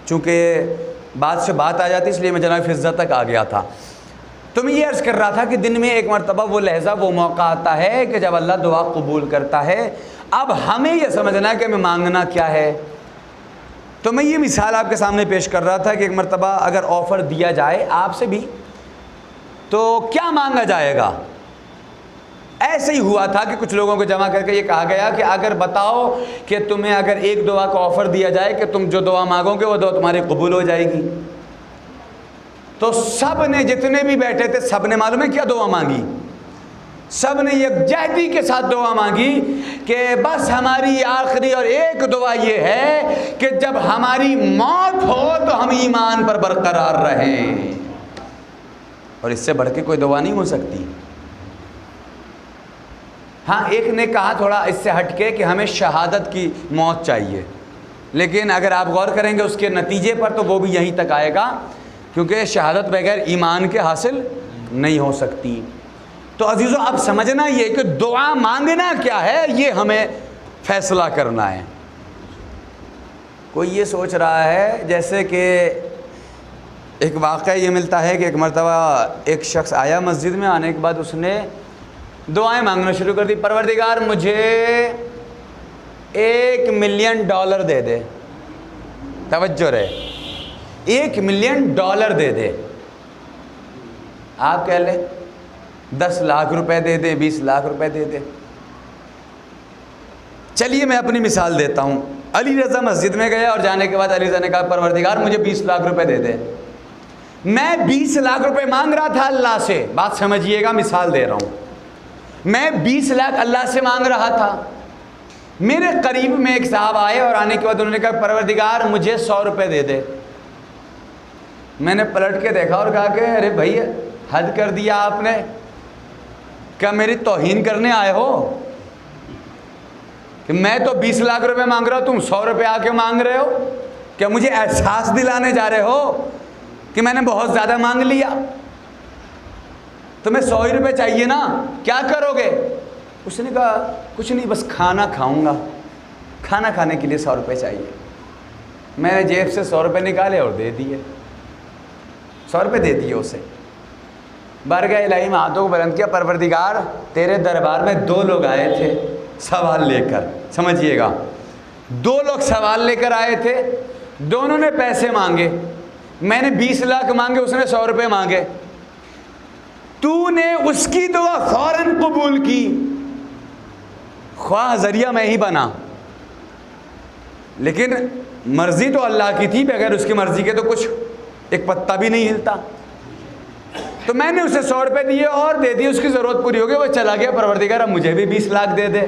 چونکہ بات سے بات آ جاتی اس لیے میں جناب فضہ تک آ گیا تھا. تو میں یہ عرض کر رہا تھا کہ دن میں ایک مرتبہ وہ لحظہ، وہ موقع آتا ہے کہ جب اللہ دعا قبول کرتا ہے. اب ہمیں یہ سمجھنا ہے کہ ہمیں مانگنا کیا ہے. تو میں یہ مثال آپ کے سامنے پیش کر رہا تھا کہ ایک مرتبہ اگر آفر دیا جائے آپ سے بھی تو کیا مانگا جائے گا. ایسے ہی ہوا تھا کہ کچھ لوگوں کو جمع کر کے یہ کہا گیا کہ اگر بتاؤ کہ تمہیں اگر ایک دعا کا آفر دیا جائے کہ تم جو دعا مانگو گے وہ دعا تمہاری قبول ہو جائے گی. تو سب نے، جتنے بھی بیٹھے تھے، سب نے معلوم ہے کیا دعا مانگی؟ سب نے یکجہتی کے ساتھ دعا مانگی کہ بس ہماری آخری اور ایک دعا یہ ہے کہ جب ہماری موت ہو تو ہم ایمان پر برقرار رہیں. اور اس سے بڑھ کے کوئی دعا نہیں ہو سکتی. ہاں ایک نے کہا تھوڑا اس سے ہٹ کے کہ ہمیں شہادت کی موت چاہیے، لیکن اگر آپ غور کریں گے اس کے نتیجے پر تو وہ بھی یہیں تک آئے گا، کیونکہ شہادت بغیر ایمان کے حاصل نہیں ہو سکتی. تو عزیزو اب سمجھنا یہ کہ دعا مانگنا کیا ہے یہ ہمیں فیصلہ کرنا ہے. کوئی یہ سوچ رہا ہے جیسے کہ ایک واقعہ یہ ملتا ہے کہ ایک مرتبہ ایک شخص آیا مسجد میں، آنے کے بعد اس نے دعائیں مانگنا شروع کر دی. پروردگار مجھے $1,000,000 دے دے. توجہ رہے، $1,000,000 دے دے. آپ کہہ لیں 10 لاکھ روپے دے دیں، 20 لاکھ روپے دے دیں. چلیے میں اپنی مثال دیتا ہوں. علی رضا مسجد میں گیا اور جانے کے بعد علی رضا نے کہا پروردگار مجھے 20 لاکھ روپے دے دے. میں 20 لاکھ روپے مانگ رہا تھا اللہ سے. بات سمجھیے گا، مثال دے رہا ہوں. میں 20 لاکھ اللہ سے مانگ رہا تھا. میرے قریب میں ایک صاحب آئے اور آنے کے بعد انہوں نے کہا پروردگار مجھے 100 روپے دے دے. میں نے پلٹ کے دیکھا اور کہا کہ ارے بھائی حد کر دیا آپ نے، کیا میری توہین کرنے آئے ہو کہ میں تو 20 لاکھ روپے مانگ رہا ہوں، تم 100 روپے آ کے مانگ رہے ہو؟ کیا مجھے احساس دلانے جا رہے ہو کہ میں نے بہت زیادہ مانگ لیا؟ تمہیں 100 روپے چاہیے نا، کیا کرو گے؟ اس نے کہا کچھ نہیں، بس کھانا کھاؤں گا، کھانا کھانے کے لیے 100 روپے چاہیے. میں نے جیب سے 100 روپے نکالے اور دے دیے. 100 روپے دے دیے اسے. بارگاہ الہی میں ہاتھوں کو بلند کیا، پروردگار تیرے دربار میں 2 لوگ آئے تھے سوال لے کر. سمجھیے گا، 2 لوگ سوال لے کر آئے تھے، دونوں نے پیسے مانگے. میں نے 20 لاکھ مانگے، اس نے 100 روپے مانگے. تو نے اس کی دعا فوراً قبول کی، خواہ ذریعہ میں ہی بنا، لیکن مرضی تو اللہ کی تھی، بغیر اس کی مرضی کے تو کچھ ایک پتا بھی نہیں ہلتا. تو میں نے اسے 100 روپے دیے اور دے دیے، اس کی ضرورت پوری ہو گئی، وہ چلا گیا. پروردگار اب مجھے بھی 20 لاکھ دے دے.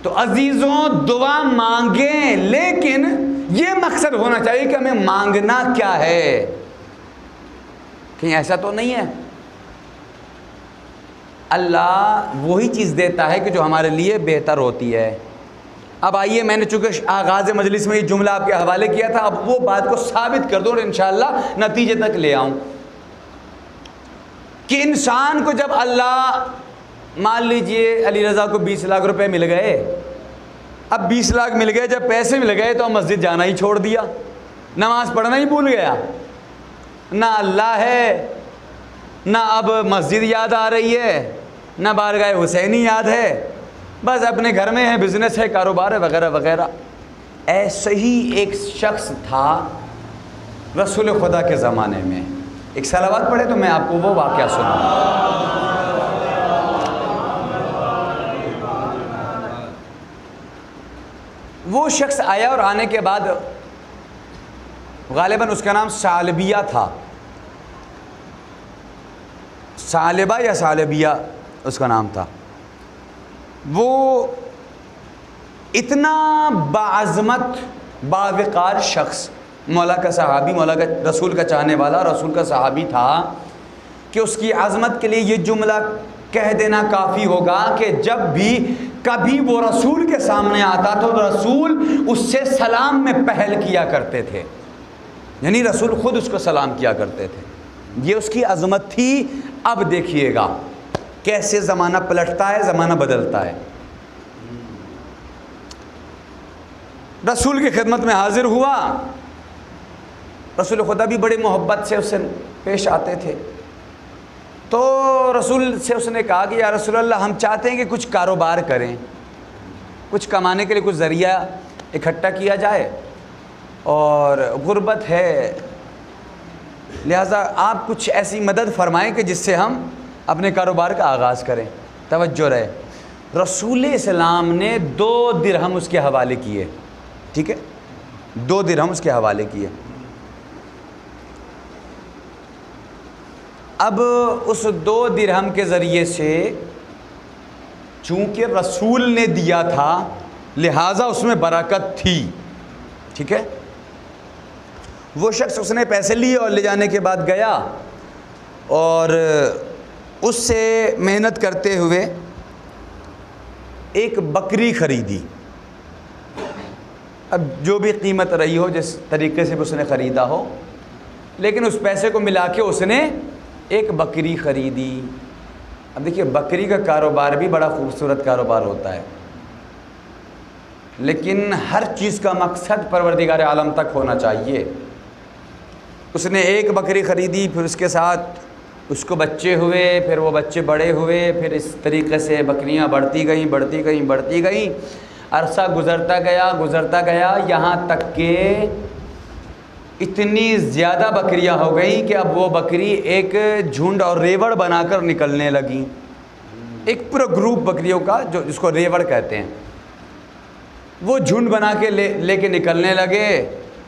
تو عزیزوں دعا مانگیں، لیکن یہ مقصد ہونا چاہیے کہ ہمیں مانگنا کیا ہے. کہیں ایسا تو نہیں ہے اللہ وہی چیز دیتا ہے کہ جو ہمارے لیے بہتر ہوتی ہے. اب آئیے، میں نے چونکہ آغاز مجلس میں یہ جملہ آپ کے حوالے کیا تھا، اب وہ بات کو ثابت کر دوں اور انشاءاللہ نتیجے تک لے آؤں کہ انسان کو جب اللہ، مان لیجئے علی رضا کو 20 لاکھ روپے مل گئے. اب 20 لاکھ مل گئے، جب پیسے مل گئے تو مسجد جانا ہی چھوڑ دیا، نماز پڑھنا ہی بھول گیا. نہ اللہ ہے، نہ اب مسجد یاد آ رہی ہے، نہ بارگاہ حسینی یاد ہے، بس اپنے گھر میں ہے، بزنس ہے، کاروبار ہے، وغیرہ وغیرہ. ایسے ہی ایک شخص تھا رسول خدا کے زمانے میں. ایک صلوات پڑھے تو میں آپ کو وہ واقعہ سناؤں. وہ شخص آیا اور آنے کے بعد غالباً اس کا نام ثعلبیہ تھا، ثعلبہ یا ثعلبیہ، اس کا نام تھا. وہ اتنا باعظمت باوقار شخص، مولا کا صحابی، مولا کا رسول کا چاہنے والا، رسول کا صحابی تھا کہ اس کی عظمت کے لیے یہ جملہ کہہ دینا کافی ہوگا کہ جب بھی کبھی وہ رسول کے سامنے آتا تو رسول اس سے سلام میں پہل کیا کرتے تھے، یعنی رسول خود اس کو سلام کیا کرتے تھے. یہ اس کی عظمت تھی. اب دیکھیے گا کیسے زمانہ پلٹتا ہے، زمانہ بدلتا ہے. رسول کی خدمت میں حاضر ہوا. رسول خدا بھی بڑے محبت سے اس سے پیش آتے تھے. تو رسول سے اس نے کہا کہ یا رسول اللہ، ہم چاہتے ہیں کہ کچھ کاروبار کریں، کچھ کمانے کے لیے کچھ ذریعہ اکٹھا کیا جائے، اور غربت ہے، لہٰذا آپ کچھ ایسی مدد فرمائیں کہ جس سے ہم اپنے کاروبار کا آغاز کریں. توجہ رہے، رسول اسلام نے 2 درہم اس کے حوالے کیے. ٹھیک ہے، 2 درہم اس کے حوالے کیے. اب اس 2 درہم کے ذریعے سے چونکہ رسول نے دیا تھا لہٰذا اس میں برکت تھی. ٹھیک ہے، وہ شخص اس نے پیسے لیے اور لے جانے کے بعد گیا اور اس سے محنت کرتے ہوئے ایک بکری خریدی. اب جو بھی قیمت رہی ہو، جس طریقے سے بھی اس نے خریدا ہو، لیکن اس پیسے کو ملا کے اس نے ایک بکری خریدی. اب دیکھیے، بکری کا کاروبار بھی بڑا خوبصورت کاروبار ہوتا ہے، لیکن ہر چیز کا مقصد پروردگار عالم تک ہونا چاہیے. اس نے ایک بکری خریدی، پھر اس کے ساتھ اس کو بچے ہوئے، پھر وہ بچے بڑے ہوئے، پھر اس طریقے سے بکریاں بڑھتی گئیں. عرصہ گزرتا گیا یہاں تک کہ اتنی زیادہ بکریاں ہو گئیں کہ اب وہ بکری ایک جھنڈ اور ریوڑ بنا کر نکلنے لگیں. ایک پورا گروپ بکریوں کا جس کو ریوڑ کہتے ہیں، وہ جھنڈ بنا کے لے کے نکلنے لگے.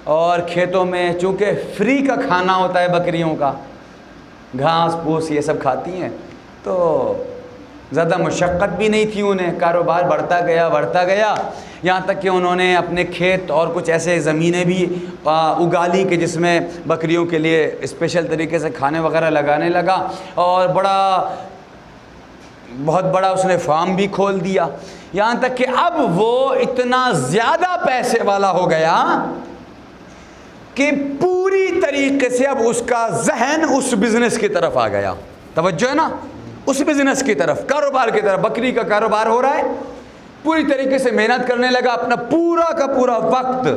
اور کھیتوں میں چونکہ فری کا کھانا ہوتا ہے بکریوں کا، گھاس پھوس یہ سب کھاتی ہیں، تو زیادہ مشقت بھی نہیں تھی انہیں. کاروبار بڑھتا گیا یہاں تک کہ انہوں نے اپنے کھیت اور کچھ ایسے زمینیں بھی اگا لی کہ جس میں بکریوں کے لیے اسپیشل طریقے سے کھانے وغیرہ لگانے لگا، اور بہت بڑا اس نے فارم بھی کھول دیا. یہاں تک کہ اب وہ اتنا زیادہ پیسے والا ہو گیا کہ پوری طریقے سے اب اس کا ذہن اس بزنس کی طرف آ گیا. توجہ ہے نا، اس بزنس کی طرف، کاروبار کی طرف. بکری کا کاروبار ہو رہا ہے، پوری طریقے سے محنت کرنے لگا، اپنا پورا کا پورا وقت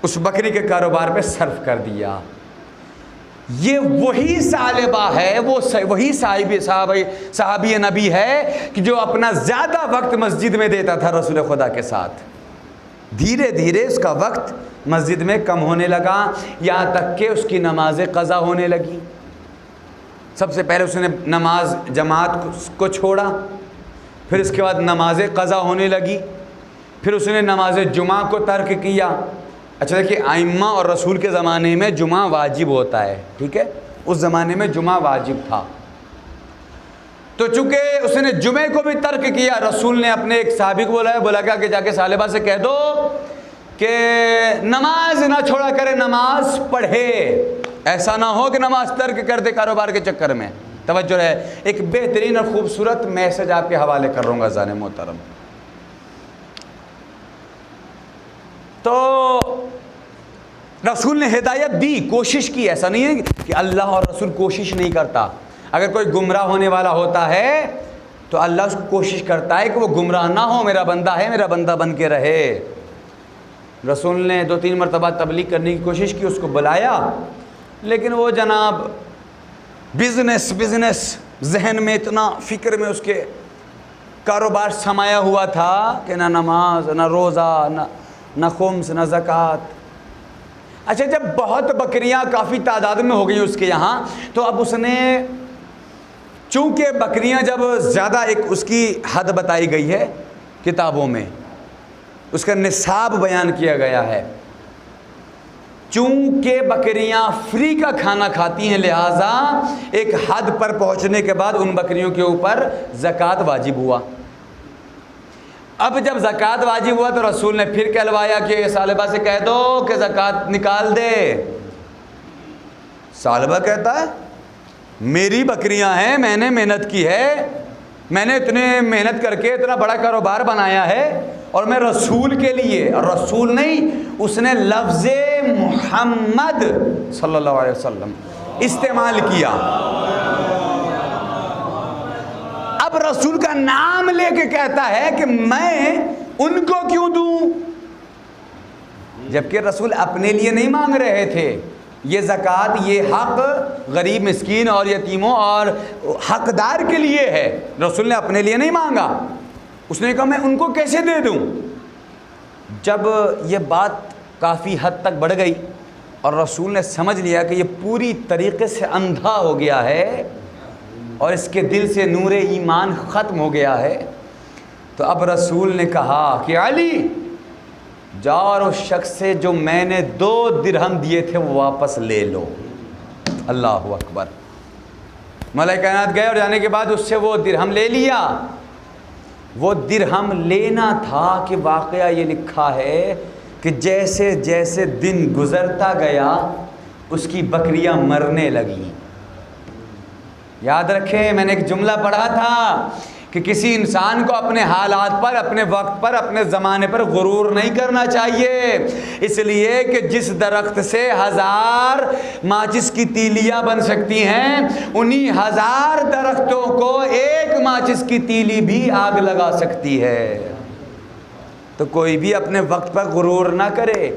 اس بکری کے کاروبار پہ صرف کر دیا. یہ وہی ثعلبہ ہے، وہی صحابی نبی ہے کہ جو اپنا زیادہ وقت مسجد میں دیتا تھا رسول خدا کے ساتھ. دھیرے دھیرے اس کا وقت مسجد میں کم ہونے لگا، یہاں تک کہ اس کی نمازیں قضا ہونے لگی. سب سے پہلے اس نے نماز جماعت کو چھوڑا، پھر اس کے بعد نمازیں قضا ہونے لگی، پھر اس نے نماز جمعہ کو ترک کیا. اچھا دیکھیے، ائمہ اور رسول کے زمانے میں جمعہ واجب ہوتا ہے. ٹھیک ہے، اس زمانے میں جمعہ واجب تھا. تو چونکہ اس نے جمعے کو بھی ترک کیا، رسول نے اپنے ایک صحابی کو بولا کہ جا کے ثعلبہ سے کہہ دو کہ نماز نہ چھوڑا کرے، نماز پڑھے. ایسا نہ ہو کہ نماز ترک کر دے کاروبار کے چکر میں. توجہ رہے، ایک بہترین اور خوبصورت میسج آپ کے حوالے کر رہا ہوں ذان محترم. تو رسول نے ہدایت دی، کوشش کی. ایسا نہیں ہے کہ اللہ اور رسول کوشش نہیں کرتا. اگر کوئی گمراہ ہونے والا ہوتا ہے تو اللہ اس کو کوشش کرتا ہے کہ وہ گمراہ نہ ہو، میرا بندہ ہے، میرا بندہ بن کے رہے. رسول نے 2-3 مرتبہ تبلیغ کرنے کی کوشش کی، اس کو بلایا، لیکن وہ جناب بزنس ذہن میں اتنا فکر میں اس کے کاروبار سمایا ہوا تھا کہ نہ نماز، نہ روزہ، نہ خمس، نہ زکوٰۃ. اچھا، جب بہت بکریاں کافی تعداد میں ہو گئی اس کے یہاں، تو اب اس نے، چونکہ بکریاں جب زیادہ، ایک اس کی حد بتائی گئی ہے کتابوں میں، اس کا نصاب بیان کیا گیا ہے چونکہ بکریاں فری کا کھانا کھاتی ہیں، لہٰذا ایک حد پر پہنچنے کے بعد ان بکریوں کے اوپر زکوٰۃ واجب ہوا۔ اب جب زکوٰۃ واجب ہوا تو رسول نے پھر کہلوایا کہ ثعلبہ سے کہہ دو کہ زکوٰۃ نکال دے۔ ثعلبہ کہتا ہے میری بکریاں ہیں، میں نے محنت کی ہے، میں نے اتنے محنت کر کے اتنا بڑا کاروبار بنایا ہے، اور میں رسول کے لیے، اور رسول نہیں، اس نے لفظ محمد صلی اللہ علیہ وسلم استعمال کیا۔ اب رسول کا نام لے کے کہتا ہے کہ میں ان کو کیوں دوں، جبکہ رسول اپنے لیے نہیں مانگ رہے تھے۔ یہ زکوٰۃ، یہ حق غریب مسکین اور یتیموں اور حقدار کے لیے ہے، رسول نے اپنے لیے نہیں مانگا۔ اس نے کہا میں ان کو کیسے دے دوں؟ جب یہ بات کافی حد تک بڑھ گئی اور رسول نے سمجھ لیا کہ یہ پوری طریقے سے اندھا ہو گیا ہے اور اس کے دل سے نور ایمان ختم ہو گیا ہے، تو اب رسول نے کہا کہ علی جاؤ اور اس شخص سے جو میں نے 2 درہم دیے تھے وہ واپس لے لو۔ اللہ اکبر۔ ملائکہ کائنات گئے اور جانے کے بعد اس سے وہ درہم لے لیا۔ وہ درہم لینا تھا کہ واقعہ یہ لکھا ہے کہ جیسے جیسے دن گزرتا گیا اس کی بکریاں مرنے لگیں۔ یاد رکھیں میں نے ایک جملہ پڑھا تھا کہ کسی انسان کو اپنے حالات پر، اپنے وقت پر، اپنے زمانے پر غرور نہیں کرنا چاہیے، اس لیے کہ جس درخت سے 1000 ماچس کی تیلیاں بن سکتی ہیں، انہی 1000 درختوں کو ایک ماچس کی تیلی بھی آگ لگا سکتی ہے۔ تو کوئی بھی اپنے وقت پر غرور نہ کرے۔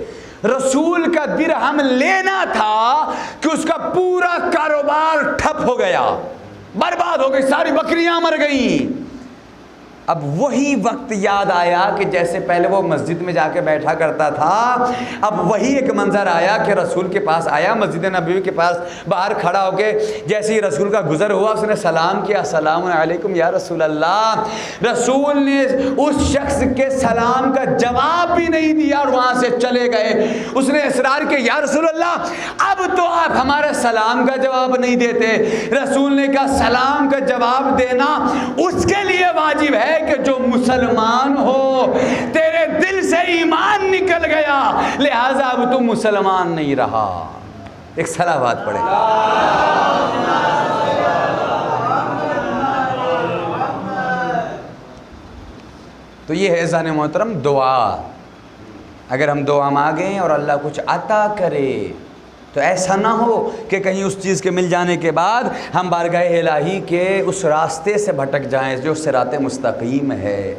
رسول کا درہم لینا تھا کہ اس کا پورا کاروبار ٹھپ ہو گیا، برباد ہو گئی، ساری بکریاں مر گئیں۔ اب وہی وقت یاد آیا کہ جیسے پہلے وہ مسجد میں جا کے بیٹھا کرتا تھا، اب وہی ایک منظر آیا کہ رسول کے پاس آیا، مسجد نبوی کے پاس باہر کھڑا ہو کے جیسے ہی رسول کا گزر ہوا اس نے سلام کیا، السلام علیکم یا رسول اللہ۔ رسول نے اس شخص کے سلام کا جواب بھی نہیں دیا اور وہاں سے چلے گئے۔ اس نے اصرار کیا یا رسول اللہ اب تو آپ ہمارے سلام کا جواب نہیں دیتے۔ رسول نے کہا سلام کا جواب دینا اس کے لیے واجب ہے کہ جو مسلمان ہو، تیرے دل سے ایمان نکل گیا لہذا اب تو مسلمان نہیں رہا۔ ایک صلوات پڑھیں۔ تو یہ ہے عزیزان محترم دعا۔ اگر ہم دعا مانگیں اور اللہ کچھ عطا کرے تو ایسا نہ ہو کہ کہیں اس چیز کے مل جانے کے بعد ہم بارگاہ الہی کے اس راستے سے بھٹک جائیں جو صراط مستقیم ہے۔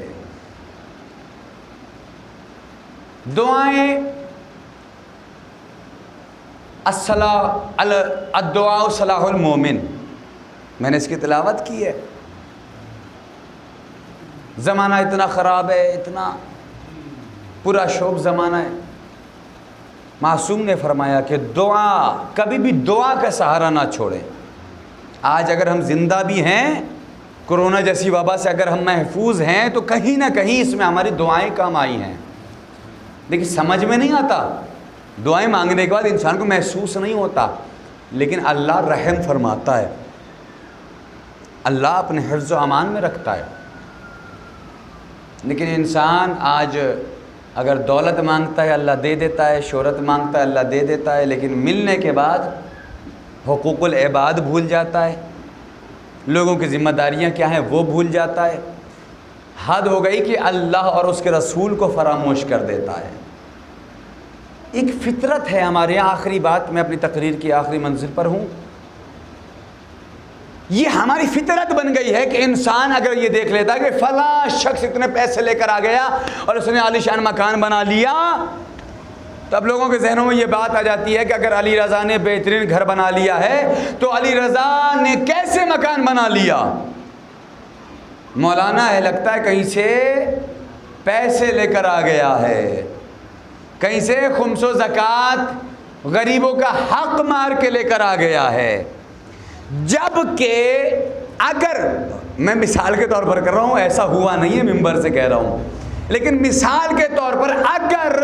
دعائیں الدعاء صلاح المومن، میں نے اس کی تلاوت کی ہے۔ زمانہ اتنا خراب ہے، اتنا پورا شوق زمانہ ہے، معصوم نے فرمایا کہ دعا، کبھی بھی دعا کا سہارا نہ چھوڑیں۔ آج اگر ہم زندہ بھی ہیں، کرونا جیسی وبا سے اگر ہم محفوظ ہیں تو کہیں نہ کہیں اس میں ہماری دعائیں کام آئی ہیں، لیکن سمجھ میں نہیں آتا۔ دعائیں مانگنے کے بعد انسان کو محسوس نہیں ہوتا، لیکن اللہ رحم فرماتا ہے، اللہ اپنے حفظ و امان میں رکھتا ہے۔ لیکن انسان آج اگر دولت مانگتا ہے اللہ دے دیتا ہے، شہرت مانگتا ہے اللہ دے دیتا ہے، لیکن ملنے کے بعد حقوق العباد بھول جاتا ہے، لوگوں کی ذمہ داریاں کیا ہیں وہ بھول جاتا ہے۔ حد ہو گئی کہ اللہ اور اس کے رسول کو فراموش کر دیتا ہے۔ ایک فطرت ہے ہمارے یہاں، آخری بات، میں اپنی تقریر کی آخری منزل پر ہوں، یہ ہماری فطرت بن گئی ہے کہ انسان اگر یہ دیکھ لیتا ہے کہ فلاں شخص اتنے پیسے لے کر آ گیا اور اس نے عالی شان مکان بنا لیا، تو اب لوگوں کے ذہنوں میں یہ بات آ جاتی ہے کہ اگر علی رضا نے بہترین گھر بنا لیا ہے تو علی رضا نے کیسے مکان بنا لیا؟ مولانا ہے لگتا ہے کہیں سے پیسے لے کر آ گیا ہے، کہیں سے خمس و زکوٰۃ غریبوں کا حق مار کے لے کر آ گیا ہے۔ جبکہ اگر میں مثال کے طور پر کر رہا ہوں، ایسا ہوا نہیں ہے، ممبر سے کہہ رہا ہوں، لیکن مثال کے طور پر اگر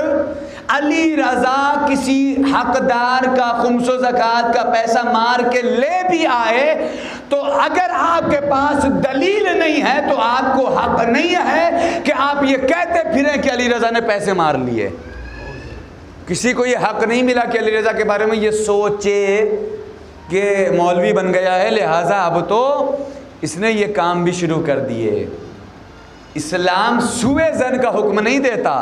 علی رضا کسی حقدار کا خمس و زکوٰۃ کا پیسہ مار کے لے بھی آئے تو اگر آپ کے پاس دلیل نہیں ہے تو آپ کو حق نہیں ہے کہ آپ یہ کہتے پھریں کہ علی رضا نے پیسے مار لیے. کسی کو یہ حق نہیں ملا کہ علی رضا کے بارے میں یہ سوچے کہ مولوی بن گیا ہے لہٰذا اب تو اس نے یہ کام بھی شروع کر دیے. اسلام سوء ظن کا حکم نہیں دیتا،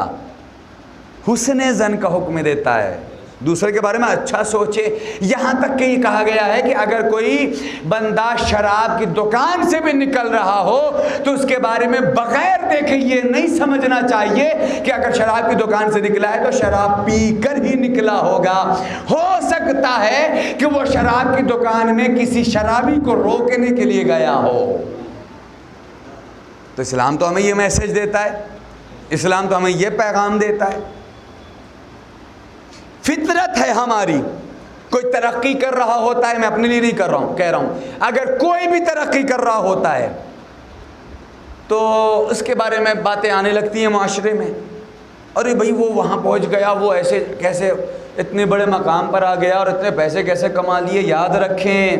حسن ظن کا حکم دیتا ہے. دوسرے کے بارے میں اچھا سوچے. یہاں تک کہ یہ کہا گیا ہے کہ اگر کوئی بندہ شراب کی دکان سے بھی نکل رہا ہو تو اس کے بارے میں بغیر دیکھے یہ نہیں سمجھنا چاہیے کہ اگر شراب کی دکان سے نکلا ہے تو شراب پی کر ہی نکلا ہوگا. ہو سکتا ہے کہ وہ شراب کی دکان میں کسی شرابی کو روکنے کے لیے گیا ہو. تو اسلام تو ہمیں یہ میسج دیتا ہے، اسلام تو ہمیں یہ پیغام دیتا ہے. فطرت ہے ہماری. کوئی ترقی کر رہا ہوتا ہے، میں اپنے لیے نہیں کہہ رہا ہوں، اگر کوئی بھی ترقی کر رہا ہوتا ہے تو اس کے بارے میں باتیں آنے لگتی ہیں معاشرے میں. ارے بھائی وہ وہاں پہنچ گیا، وہ ایسے کیسے اتنے بڑے مقام پر آ گیا اور اتنے پیسے کیسے کما لیے. یاد رکھیں،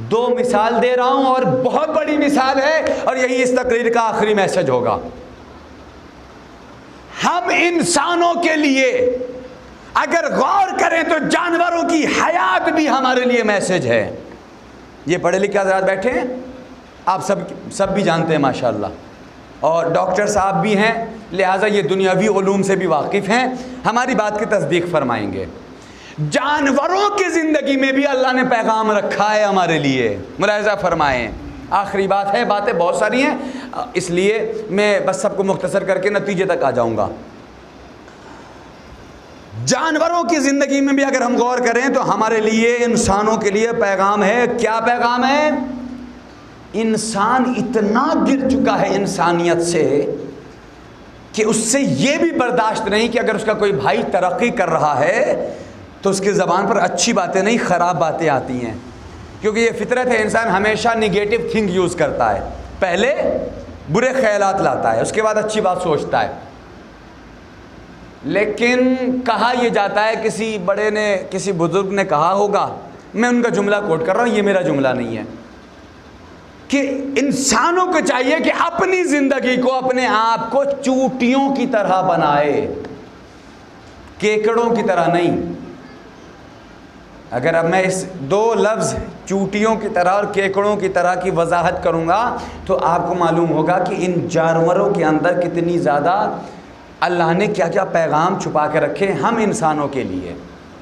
دو مثال دے رہا ہوں اور بہت بڑی مثال ہے اور یہی اس تقریر کا آخری میسج ہوگا. ہم انسانوں کے لیے اگر غور کریں تو جانوروں کی حیات بھی ہمارے لیے میسج ہے. یہ پڑھے لکھے حضرات بیٹھے ہیں، آپ سب بھی جانتے ہیں ماشاءاللہ، اور ڈاکٹر صاحب بھی ہیں لہٰذا یہ دنیاوی علوم سے بھی واقف ہیں، ہماری بات کی تصدیق فرمائیں گے. جانوروں کی زندگی میں بھی اللہ نے پیغام رکھا ہے ہمارے لیے. ملاحظہ فرمائیں، آخری بات ہے، باتیں بہت ساری ہیں اس لیے میں بس سب کو مختصر کر کے نتیجے تک آ جاؤں گا. جانوروں کی زندگی میں بھی اگر ہم غور کریں تو ہمارے لیے، انسانوں کے لیے پیغام ہے. کیا پیغام ہے؟ انسان اتنا گر چکا ہے انسانیت سے کہ اس سے یہ بھی برداشت نہیں کہ اگر اس کا کوئی بھائی ترقی کر رہا ہے تو اس کی زبان پر اچھی باتیں نہیں خراب باتیں آتی ہیں، کیونکہ یہ فطرت ہے. انسان ہمیشہ نگیٹو تھنک یوز کرتا ہے، پہلے برے خیالات لاتا ہے، اس کے بعد اچھی بات سوچتا ہے. لیکن کہا یہ جاتا ہے، کسی بڑے نے، کسی بزرگ نے کہا ہوگا، میں ان کا جملہ کوٹ کر رہا ہوں، یہ میرا جملہ نہیں ہے، کہ انسانوں کو چاہیے کہ اپنی زندگی کو، اپنے آپ کو چوٹیوں کی طرح بنائے، کیکڑوں کی طرح نہیں. اگر اب میں اس دو لفظ چوٹیوں کی طرح اور کیکڑوں کی طرح کی وضاحت کروں گا تو آپ کو معلوم ہوگا کہ ان جانوروں کے اندر کتنی زیادہ اللہ نے کیا کیا پیغام چھپا کے رکھے ہم انسانوں کے لیے،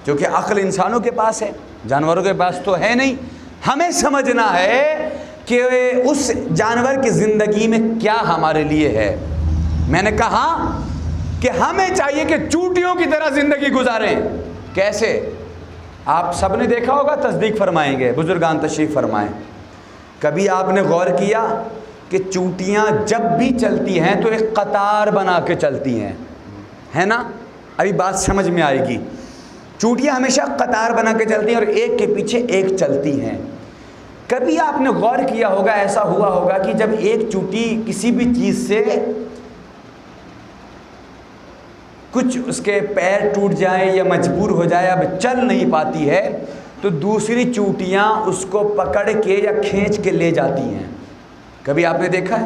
جو کہ عقل انسانوں کے پاس ہے، جانوروں کے پاس تو ہے نہیں. ہمیں سمجھنا ہے کہ اس جانور کی زندگی میں کیا ہمارے لیے ہے. میں نے کہا کہ ہمیں چاہیے کہ چوٹیوں کی طرح زندگی گزاریں. کیسے؟ آپ سب نے دیکھا ہوگا، تصدیق فرمائیں گے، بزرگان تشریف فرمائیں. کبھی آپ نے غور کیا کہ چونٹیاں جب بھی چلتی ہیں تو ایک قطار بنا کے چلتی ہیں، ہے نا؟ ابھی بات سمجھ میں آئے گی. چونٹیاں ہمیشہ قطار بنا کے چلتی ہیں اور ایک کے پیچھے ایک چلتی ہیں. کبھی آپ نے غور کیا ہوگا، ایسا ہوا ہوگا کہ جب ایک چونٹی کسی بھی چیز سے کچھ اس کے پیر ٹوٹ جائیں یا مجبور ہو جائے، اب چل نہیں پاتی ہے، تو دوسری چونٹیاں اس کو پکڑ کے یا کھینچ کے لے جاتی ہیں. کبھی آپ نے دیکھا ہے؟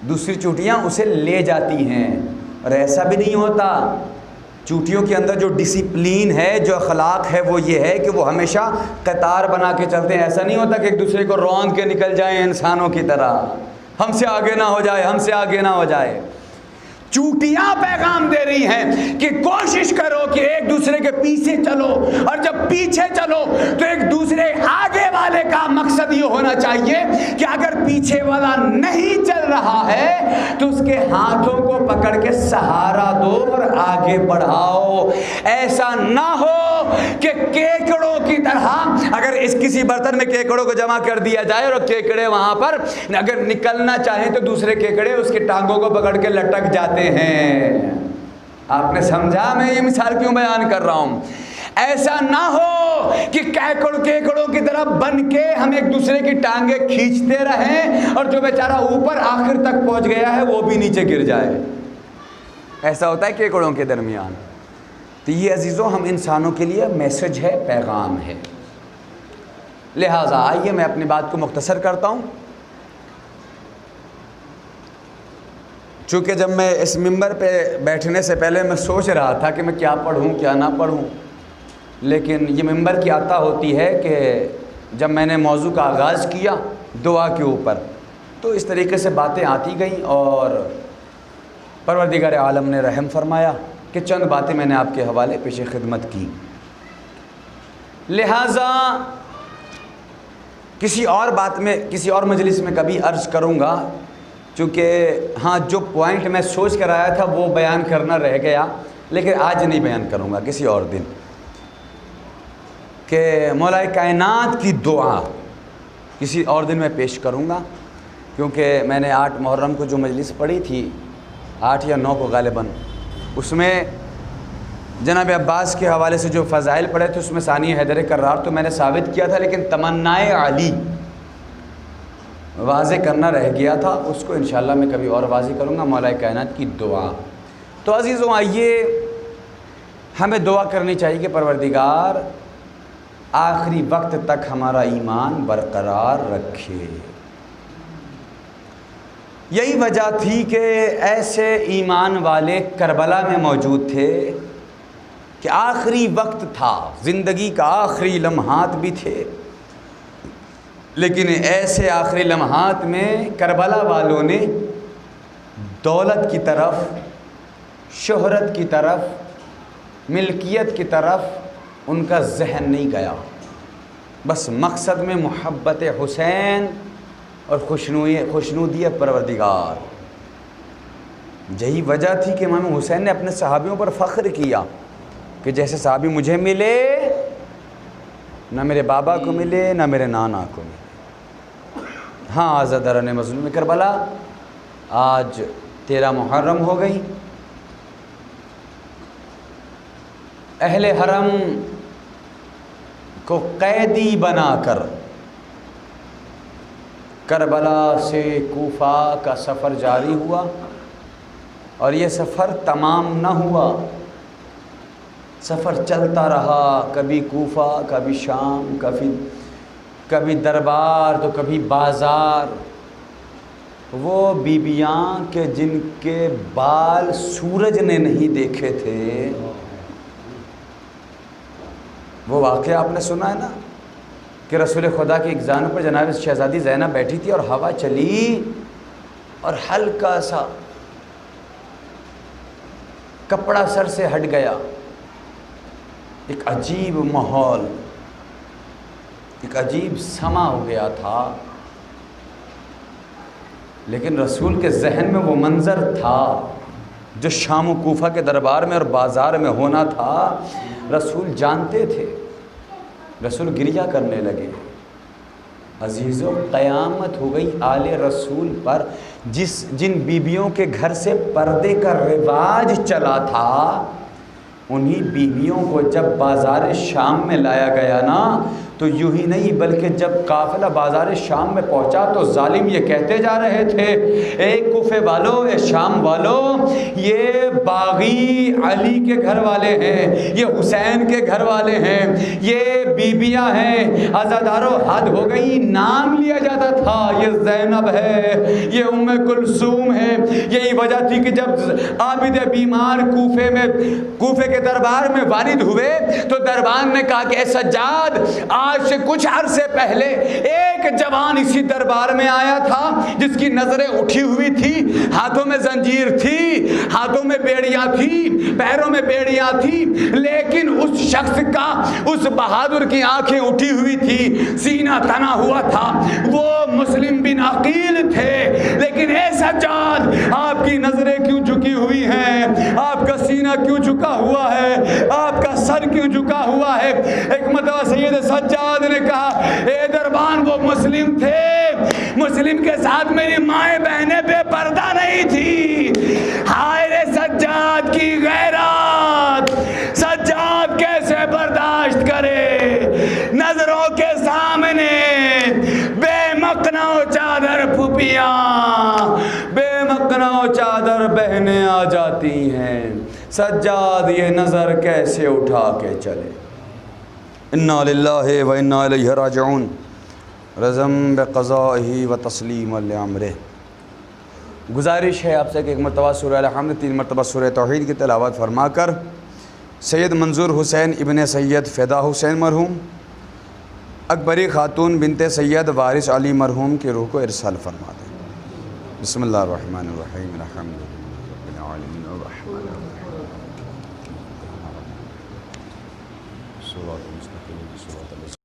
دوسری چونٹیاں اسے لے جاتی ہیں. اور ایسا بھی نہیں ہوتا، چونٹیوں کے اندر جو ڈسپلین ہے، جو اخلاق ہے، وہ یہ ہے کہ وہ ہمیشہ قطار بنا کے چلتے ہیں. ایسا نہیں ہوتا کہ ایک دوسرے کو روند کے نکل جائیں انسانوں کی طرح، ہم سے آگے نہ ہو جائے، ہم سے آگے نہ ہو جائے. چونٹیاں پیغام دے رہی ہیں کہ کوشش کرو کہ ایک دوسرے کے پیچھے چلو، اور جب پیچھے چلو تو ایک دوسرے آگے والے کا مقصد یہ ہونا چاہیے کہ اگر پیچھے والا نہیں چل رہا ہے تو اس کے ہاتھوں کو پکڑ کے سہارا دو اور آگے بڑھاؤ. ایسا نہ ہو کہ کیکڑوں کی طرح اگر اس کسی برتن میں کیکڑوں کو جمع کر دیا جائے اور کیکڑے وہاں پر اگر نکلنا چاہیں تو دوسرے کیکڑے اس کے ٹانگوں کو پکڑ کے لٹک جاتے ہیں. آپ نے سمجھا میں یہ مثال کیوں بیان کر رہا ہوں؟ ایسا نہ ہو کہ کیکڑوں کی طرح بن کے ہم ایک دوسرے کی ٹانگیں کھینچتے رہیں اور جو بیچارہ اوپر آخر تک پہنچ گیا ہے وہ بھی نیچے گر جائے. ایسا ہوتا ہے کیکڑوں کے درمیان. تو یہ عزیزوں ہم انسانوں کے لیے میسج ہے، پیغام ہے. لہٰذا آئیے میں اپنی بات کو مختصر کرتا ہوں. چونکہ جب میں اس ممبر پہ بیٹھنے سے پہلے میں سوچ رہا تھا کہ میں کیا پڑھوں کیا نہ پڑھوں، لیکن یہ ممبر کی عطا ہوتی ہے کہ جب میں نے موضوع کا آغاز کیا دعا کے اوپر تو اس طریقے سے باتیں آتی گئیں اور پروردگار عالم نے رحم فرمایا کہ چند باتیں میں نے آپ کے حوالے پیش خدمت کی. لہٰذا کسی اور مجلس میں کبھی عرض کروں گا، چونکہ ہاں جو پوائنٹ میں سوچ کر آیا تھا وہ بیان کرنا رہ گیا، لیکن آج نہیں بیان کروں گا، کسی اور دن. کہ مولا کائنات کی دعا کسی اور دن میں پیش کروں گا، کیونکہ میں نے 8 محرم کو جو مجلس پڑھی تھی، 8 یا 9 کو غالباً، اس میں جناب عباس کے حوالے سے جو فضائل پڑھے تھے اس میں ثانی حیدر کرار تو میں نے ثابت کیا تھا، لیکن تمنائے علی واضح کرنا رہ گیا تھا. اس کو انشاءاللہ میں کبھی اور واضح کروں گا. مولا کائنات کی دعا. تو عزیزوں آئیے ہمیں دعا کرنی چاہیے کہ پروردگار آخری وقت تک ہمارا ایمان برقرار رکھے. یہی وجہ تھی کہ ایسے ایمان والے کربلا میں موجود تھے کہ آخری وقت تھا، زندگی کا آخری لمحات بھی تھے، لیکن ایسے آخری لمحات میں کربلا والوں نے دولت کی طرف، شہرت کی طرف، ملکیت کی طرف ان کا ذہن نہیں گیا. بس مقصد میں محبت حسین اور خوشنودی پروردگار. یہی وجہ تھی کہ امام حسین نے اپنے صحابیوں پر فخر کیا کہ جیسے صحابی مجھے ملے نہ میرے بابا کو ملے نہ میرے نانا کو ملے. ہاں آزاداران مظلوم کربلا آج 13 محرم ہو گئی. اہل حرم کو قیدی بنا کر کربلا سے کوفہ کا سفر جاری ہوا اور یہ سفر تمام نہ ہوا. سفر چلتا رہا، کبھی کوفہ، کبھی شام، کبھی دربار تو کبھی بازار. وہ بیبیاں کہ جن کے بال سورج نے نہیں دیکھے تھے، وہ واقعہ آپ نے سنا ہے نا کہ رسول خدا کی ایک زانو پر جناب شہزادی زینب بیٹھی تھی اور ہوا چلی اور ہلکا سا کپڑا سر سے ہٹ گیا. ایک عجیب ماحول، ایک عجیب سما ہو گیا تھا، لیکن رسول کے ذہن میں وہ منظر تھا جو شام و کوفہ کے دربار میں اور بازار میں ہونا تھا. رسول جانتے تھے. رسول گریہ کرنے لگے. عزیزوں قیامت ہو گئی آل رسول پر. جن بیبیوں کے گھر سے پردے کا رواج چلا تھا، انہی بیویوں کو جب بازار شام میں لایا گیا نا تو یوں ہی نہیں بلکہ جب قافلہ بازار شام میں پہنچا تو ظالم یہ کہتے جا رہے تھے، اے کوفے والو، اے شام والو، یہ باغی علی کے گھر والے ہیں، یہ حسین کے گھر والے ہیں، یہ بیبیاں ہیں، عزادارو حد ہو گئی. نام لیا جاتا تھا، یہ زینب ہے، یہ ام کلثوم ہے. یہی وجہ تھی کہ جب عابد بیمار کوفے کے دربار میں وارد ہوئے تو دربان نے کہا کہ اے سجاد، آج سے کچھ عرصے پہلے ایک جوان اسی دربار میں آیا تھا جس کی نظریں اٹھی ہوئی تھی، ہاتھوں میں زنجیر تھی، ہاتھوں میں بیڑیاں تھی، پیروں میں بیڑیاں تھی، لیکن اس شخص کا، اس بہادر کی آنکھیں اٹھی ہوئی تھی، سینہ تنا ہوا تھا. وہ مسلم بن عقیل تھے. لیکن اے سجاد، آپ کی نظریں کیوں جھکی ہوئی ہیں؟ آپ کا سینہ کیوں جھکا ہوا ہے؟ آپ کا سر کیوں جھکا ہوا ہے؟ ایک مرتبہ سید سجاد نے کہا، اے دربان، وہ مسلم تھے، مسلم کے ساتھ میری مائیں بہنیں بے پردہ نہیں تھی. ہائے رے سجاد کی غیرت، سجاد کیسے برداشت ٹوپیاں بے مقنا و چادر بہنیں آ جاتی ہیں، سجاد یہ نظر کیسے اٹھا کے چلے۔ انا للہ و انا الیہ راجعون، رضم بقضائہ و تسلیم لامرہ۔ گزارش ہے آپ سے کہ ایک مرتبہ سورہ الحمد، 3 مرتبہ سورہ توحید کی تلاوت فرما کر سید منظور حسین ابن سید فدا حسین مرحوم، اکبری خاتون بنت سید وارث علی مرحوم کی روح کو ارسال فرما دیں۔ بسم اللہ الرحمن الرحیم، الحمدللہ رب العالمین الرحمن الرحیم، صراط المستقیم صراط